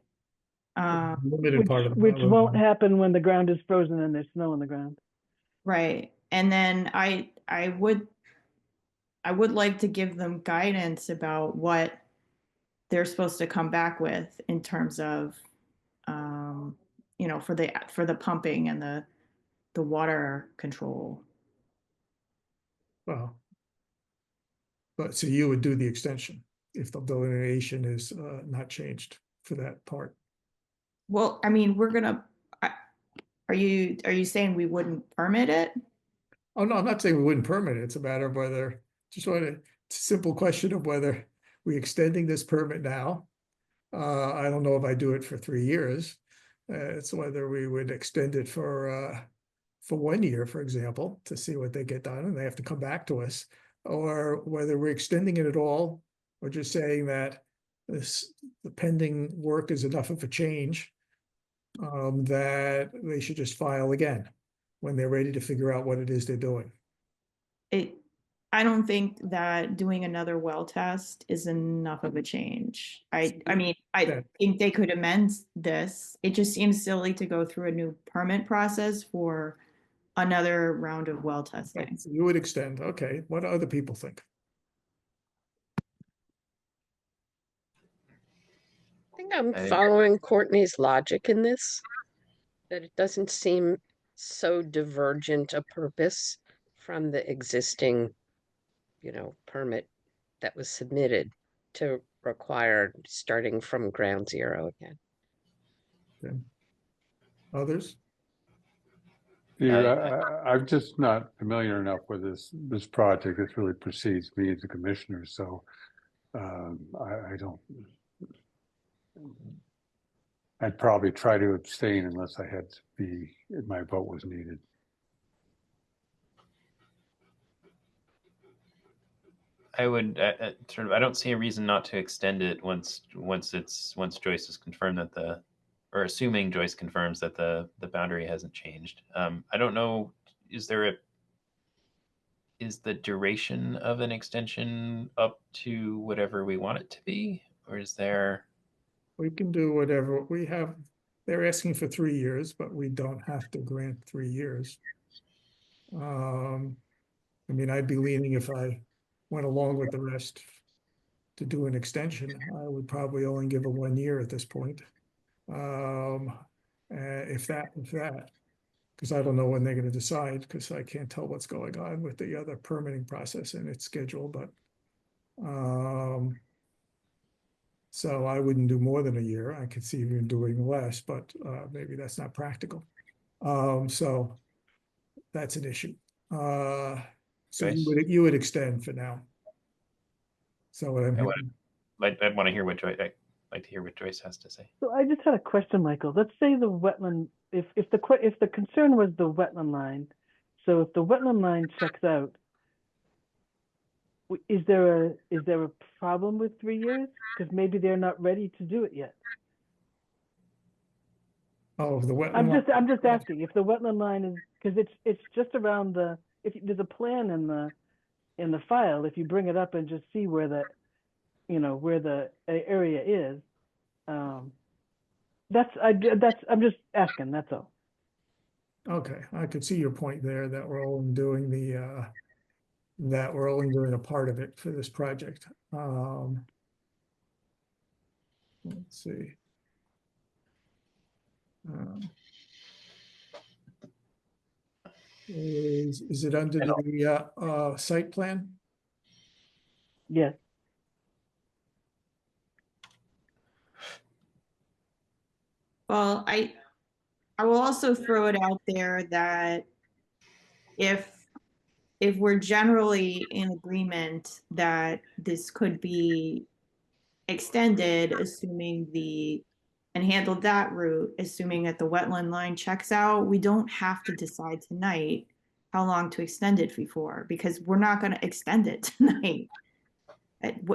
Speaker 1: Limited part of the
Speaker 7: Which won't
Speaker 1: wetland.
Speaker 7: happen when the ground is frozen and there's snow on the ground.
Speaker 6: Right. And then I would like to give them guidance about what they're supposed to come back with in terms of you know, for the pumping and the water control.
Speaker 1: Well, but so you would do the extension if the delineation is not changed for that part.
Speaker 6: Well, I mean, are you saying we wouldn't permit it?
Speaker 1: Oh, no, I'm not saying we wouldn't permit it. It's a matter of whether, just wanted, it's a simple question of whether we extending this permit now. I don't know if I do it for 3 years. It's whether we would extend it for 1 year, for example, to see what they get done, and they have to come back to us. Or whether we're extending it at all, or just saying that the pending work is enough of a change. That they should just file again when they're ready to figure out what it is they're doing.
Speaker 6: I don't think that doing another well test is enough of a change. I mean, I think they could amend this. It just seems silly to go through a new permit process for another round of well testing.
Speaker 1: So you would extend, okay, what do other people think?
Speaker 2: I think I'm
Speaker 4: I-
Speaker 2: following Courtney's logic in this, that it doesn't seem so divergent a purpose from the existing, you know, permit that was submitted to require starting from ground zero again.
Speaker 1: Okay. Others?
Speaker 5: I'm just not familiar enough with this project. This really precedes me as a commissioner, so I don't. I'd probably try to abstain unless I had to be, my vote was needed.
Speaker 4: I would sort of. I don't see a reason not to extend it once Joyce has confirmed that or assuming Joyce confirms that the boundary hasn't changed. I don't know. Is the duration of an extension up to whatever we want it to be, or is there?
Speaker 1: We can do whatever we have. They're asking for 3 years, but we don't have to grant 3 years. I mean, I'd be leaning if I went along with the rest to do an extension. I would probably only give a 1 year at this point. If that, because I don't know when they're gonna decide, because I can't tell what's going on with the other permitting process and its schedule, but so I wouldn't do more than a year. I could see even doing less, but maybe that's not practical. So that's an issue. So you would extend for now. So what I'm hearing.
Speaker 4: I'd want to hear what Joyce. I'd like to hear what Joyce has to say.
Speaker 7: So I just had a question, Michael. Let's say the wetland, if the concern was the wetland line, so if the wetland line checks out, is there a problem with 3 years? Because maybe they're not ready to do it yet.
Speaker 1: Oh, the wetland.
Speaker 7: I'm just asking if the wetland line is, because it's just around there's a plan in the file. If you bring it up and just see where where the area is, I'm just asking. That's all.
Speaker 1: Okay, I could see your point there, that we're only doing a part of it for this project. Let's see. Is it under the site plan?
Speaker 7: Yes.
Speaker 6: Well, I will also throw it out there that if we're generally in agreement that this could be extended, and handled that route, assuming that the wetland line checks out, we don't have to decide tonight how long to extend it before, because we're not going to extend it tonight.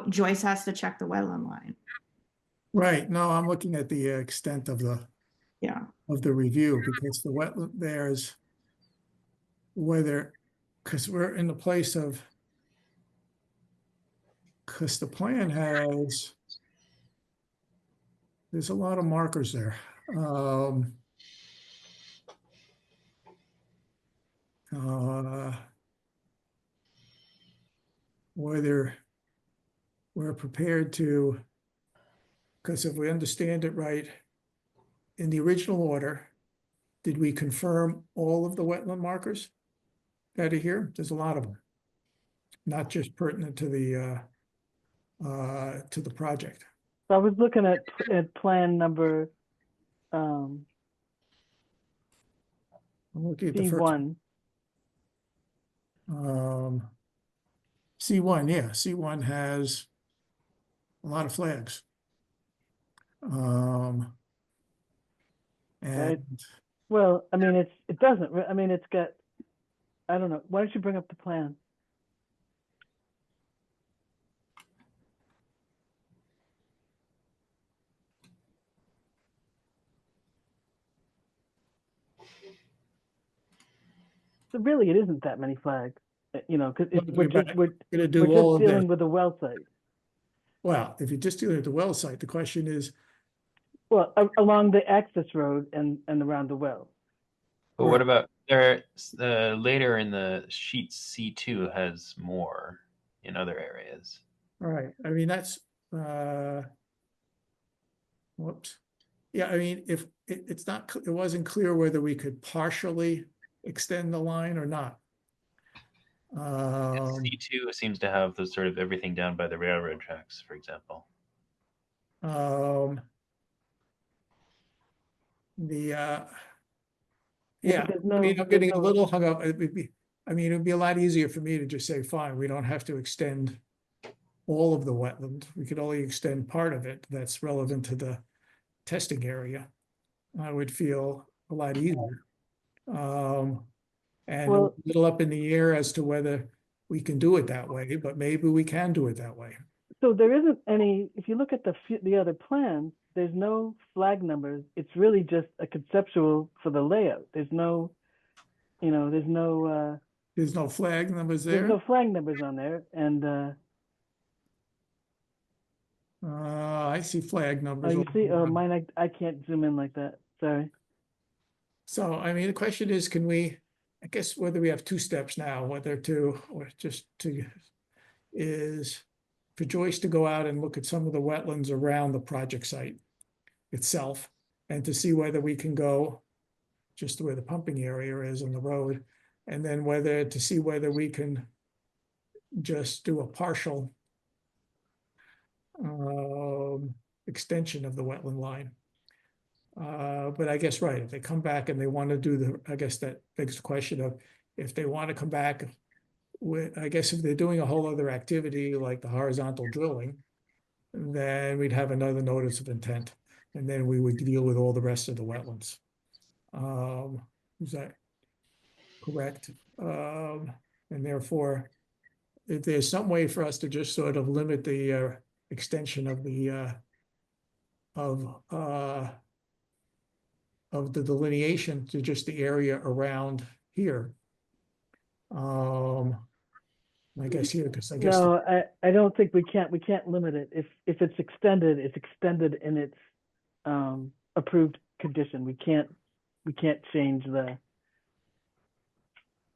Speaker 6: Joyce has to check the wetland line.
Speaker 1: Right, no, I'm looking at the extent of the of the review, because the wetland, there's whether, because we're in the place of, because the plan has, there's a lot of markers there. Whether we're prepared to, because if we understand it right, in the original order, did we confirm all of the wetland markers that are here? There's a lot of them, not just pertinent to the project.
Speaker 7: So I was looking at plan number
Speaker 1: I'm looking at the first
Speaker 7: C1.
Speaker 1: C1, yeah, C1 has a lot of flags.
Speaker 7: Right.
Speaker 1: And
Speaker 7: Well, I mean, it doesn't. I mean, it's got. I don't know. Why don't you bring up the plan? So really, it isn't that many flags, you know, because we're
Speaker 1: gonna do
Speaker 7: just
Speaker 1: all of
Speaker 7: dealing
Speaker 1: this.
Speaker 7: with the well site.
Speaker 1: Well, if you're just dealing with the well site, the question is,
Speaker 7: Well, along the access road and around the well.
Speaker 4: But
Speaker 1: Right.
Speaker 4: what about there? Later in the sheet, C2 has more in other areas.
Speaker 1: all right, I mean, that's, whoops. Yeah, I mean, if it's not, it wasn't clear whether we could partially extend the line or not.
Speaker 4: C2 seems to have the sort of everything down by the railroad tracks, for example.
Speaker 1: Yeah,
Speaker 7: Yeah, but
Speaker 1: I mean, I'm getting a little hung up. It would be a lot easier for me to just say, fine, we don't have to extend all of the wetland. We could only extend part of it that's relevant to the testing area. I would feel a lot easier. And a
Speaker 7: Well-
Speaker 1: little up in the air as to whether we can do it that way, but maybe we can do it that way.
Speaker 7: So there isn't any. If you look at the other plans, there's no flag numbers. It's really just a conceptual for the layout. There's no, you know, there's no
Speaker 1: flag numbers
Speaker 7: there's
Speaker 1: there.
Speaker 7: no flag numbers on there, and
Speaker 1: I see flag
Speaker 7: oh,
Speaker 1: numbers.
Speaker 7: you see,
Speaker 1: over on-
Speaker 7: mine, I can't zoom in like that. Sorry.
Speaker 1: So, I mean, the question is, can we, I guess whether we have two steps now, whether to, or just to, is for Joyce to go out and look at some of the wetlands around the project site itself, and to see whether we can go just where the pumping area is on the road, and then whether, to see whether we can just do a partial extension of the wetland line. But I guess, right, if they come back and they want to do I guess that begs the question of, if they want to come back with, I guess if they're doing a whole other activity like the horizontal drilling, then we'd have another notice of intent, and then we would deal with all the rest of the wetlands. Is that correct? And therefore, if there's some way for us to just sort of limit the extension of the delineation to just the area around here. I guess here, because I guess.
Speaker 7: No, I don't think we can't limit it. If it's extended in its approved condition. We can't change the.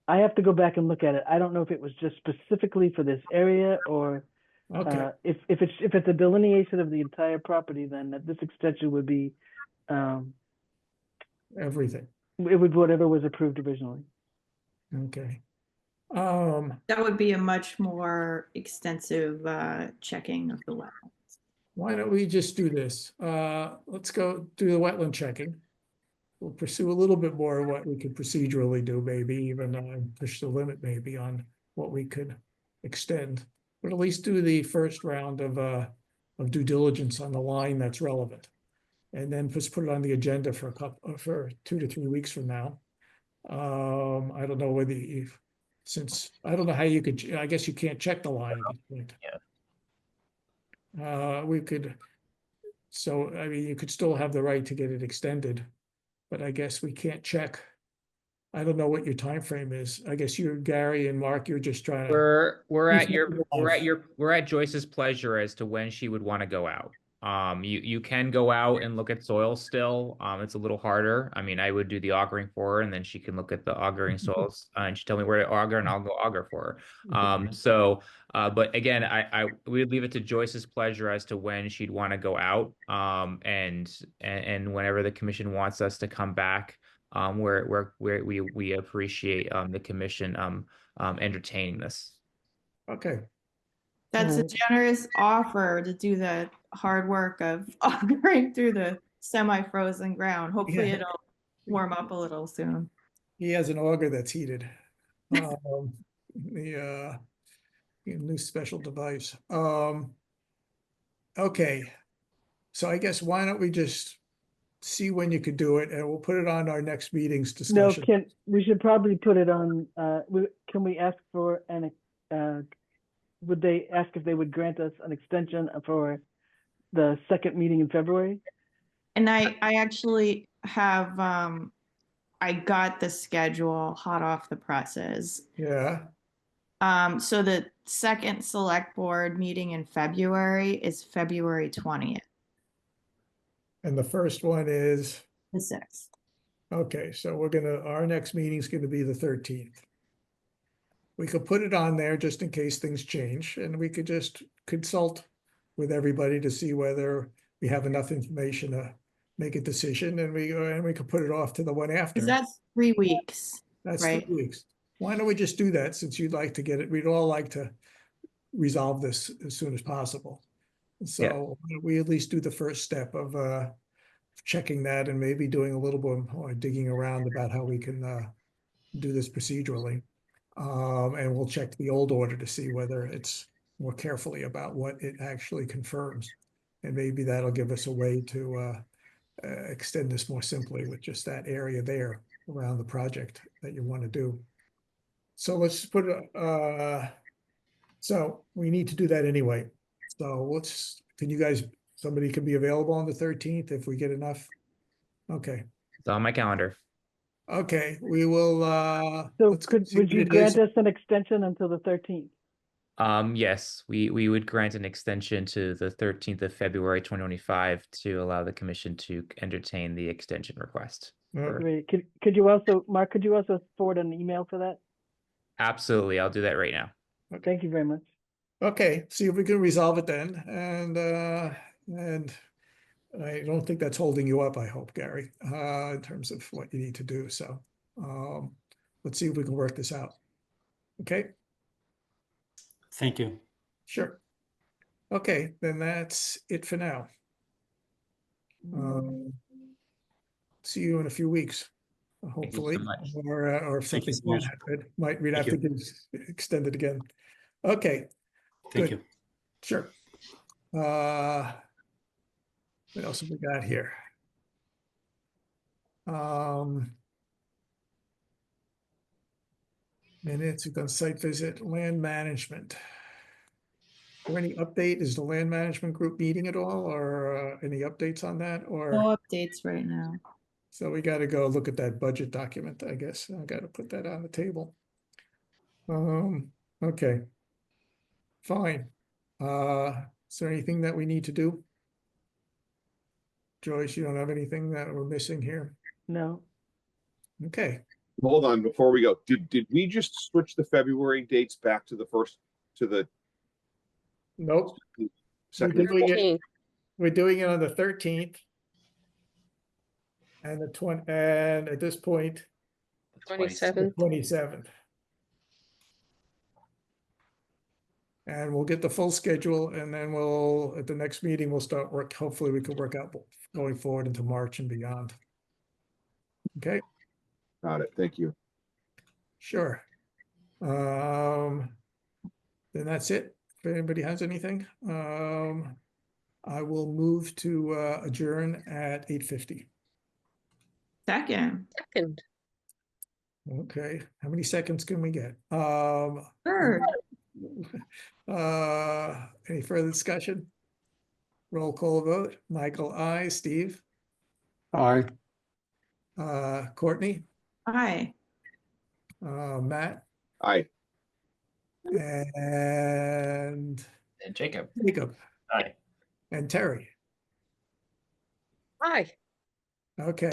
Speaker 7: I have to go back and look at it. I don't know if it was just specifically for this area, or
Speaker 1: Okay,
Speaker 7: if it's a delineation of the entire property, then this extension would be
Speaker 1: everything,
Speaker 7: it would whatever was approved originally.
Speaker 1: okay.
Speaker 6: That would be a much more extensive checking of the wetlands.
Speaker 1: Why don't we just do this? Let's go do the wetland checking. We'll pursue a little bit more of what we could procedurally do, maybe even push the limit maybe on what we could extend. But at least do the first round of due diligence on the line that's relevant. And then just put it on the agenda for for 2 to 3 weeks from now. I don't know whether since I don't know how you could, I guess you can't check the line at this point.
Speaker 4: Yeah.
Speaker 1: We could, so I mean, you could still have the right to get it extended but I guess we can't check. I don't know what your time frame is. I guess you, Gary and Mark, you're just trying to.
Speaker 10: We're at your
Speaker 1: Before
Speaker 10: we're at
Speaker 1: off.
Speaker 10: your we're at Joyce's pleasure as to when she would want to go out. You can go out and look at soil still. It's a little harder. I mean, I would do the augering for her, and then she can look at the augering soils, and she tell me where to auger, and I'll go auger for her. But again, I we would leave it to Joyce's pleasure as to when she'd want to go out. And whenever the commission wants us to come back, where we appreciate the commission entertaining this.
Speaker 1: Okay,
Speaker 6: That's a
Speaker 7: Right.
Speaker 6: generous offer to do the hard work of augering through the semi-frozen ground. Hopefully
Speaker 1: Yeah.
Speaker 6: it'll warm up a little soon.
Speaker 1: he has an auger that's heated. The new special device. Okay, so I guess why don't we just see when you could do it, and we'll put it on our next meeting's
Speaker 7: No,
Speaker 1: discussion.
Speaker 7: we should probably put it on, can we ask for would they ask if they would grant us an extension for the second meeting in February?
Speaker 6: And I actually have, I got the schedule hot off the presses.
Speaker 1: Yeah,
Speaker 6: So the second select board meeting in February is February 20th,
Speaker 1: and the first one is,
Speaker 6: the 6th.
Speaker 1: okay, so our next meeting's gonna be the 13th. We could put it on there just in case things change, and we could just consult with everybody to see whether we have enough information to make a decision, and we could put it off to the one after.
Speaker 6: Is that 3 weeks?
Speaker 1: That's
Speaker 6: right?
Speaker 1: 3 weeks. Why don't we just do that, since you'd like to get it, we'd all like to resolve this as soon as possible. So we at least do the first step of checking that, and maybe doing a little bit more digging around about how we can do this procedurally. And we'll check the old order to see whether it's more carefully about what it actually confirms. And maybe that'll give us a way to extend this more simply with just that area there around the project that you want to do. So let's put, so we need to do that anyway. So can you guys, somebody can be available on the 13th if we get enough? Okay,
Speaker 10: It's on my calendar.
Speaker 1: okay, we will,
Speaker 7: So
Speaker 1: let's see
Speaker 7: would
Speaker 1: what
Speaker 7: you
Speaker 1: it
Speaker 7: grant
Speaker 1: is.
Speaker 7: us an extension until the 13th?
Speaker 10: Yes, we would grant an extension to the 13th of February 2025 to allow the commission to entertain the extension request.
Speaker 7: Great. Could you also, Mark, could you also forward an email for that?
Speaker 10: Absolutely, I'll do that right now.
Speaker 7: Thank you very much.
Speaker 1: Okay, see if we can resolve it then, and I don't think that's holding you up, I hope, Gary, in terms of what you need to do, so, let's see if we can work this out. Okay,
Speaker 11: Thank you.
Speaker 1: sure. Okay, then that's it for now. See you in a few weeks, hopefully,
Speaker 10: much.
Speaker 1: or if
Speaker 11: Thank you
Speaker 1: something
Speaker 11: so much.
Speaker 1: we'd have
Speaker 11: Thank
Speaker 1: to get extended again. Okay,
Speaker 11: Thank
Speaker 1: Good.
Speaker 11: you.
Speaker 1: sure. What else have we got here? Minutes, we've done site visit, land management. Is there any update? Is the land management group meeting at all, or any updates on that, or?
Speaker 6: No updates right now.
Speaker 1: So we gotta go look at that budget document, I guess. I gotta put that on the table. Okay. Fine. Is there anything that we need to do? Joyce, you don't have anything that we're missing here?
Speaker 7: No.
Speaker 1: Okay,
Speaker 3: Hold on, before we go, did we just switch the February dates back to the first, to the
Speaker 1: nope,
Speaker 3: second?
Speaker 1: did we get-
Speaker 2: 13th.
Speaker 1: we're doing it on the 13th. And and at this point,
Speaker 4: The
Speaker 2: 27th.
Speaker 1: 27th. And we'll get the full schedule, and then at the next meeting, we'll start work. Hopefully we can work out going forward into March and beyond. Okay,
Speaker 3: Got it, thank you.
Speaker 1: sure. Then that's it. If anybody has anything, I will move to adjourn at 8:50.
Speaker 6: Second.
Speaker 2: Second.
Speaker 1: Okay, how many seconds can we get?
Speaker 6: Third.
Speaker 1: Any further discussion? Roll call vote. Michael, I. Steve,
Speaker 5: Aye.
Speaker 1: Courtney,
Speaker 6: Hi.
Speaker 1: Matt,
Speaker 3: Aye.
Speaker 1: and
Speaker 4: And Jacob.
Speaker 1: Jacob,
Speaker 4: Aye.
Speaker 1: and Terry.
Speaker 2: Hi.
Speaker 1: Okay.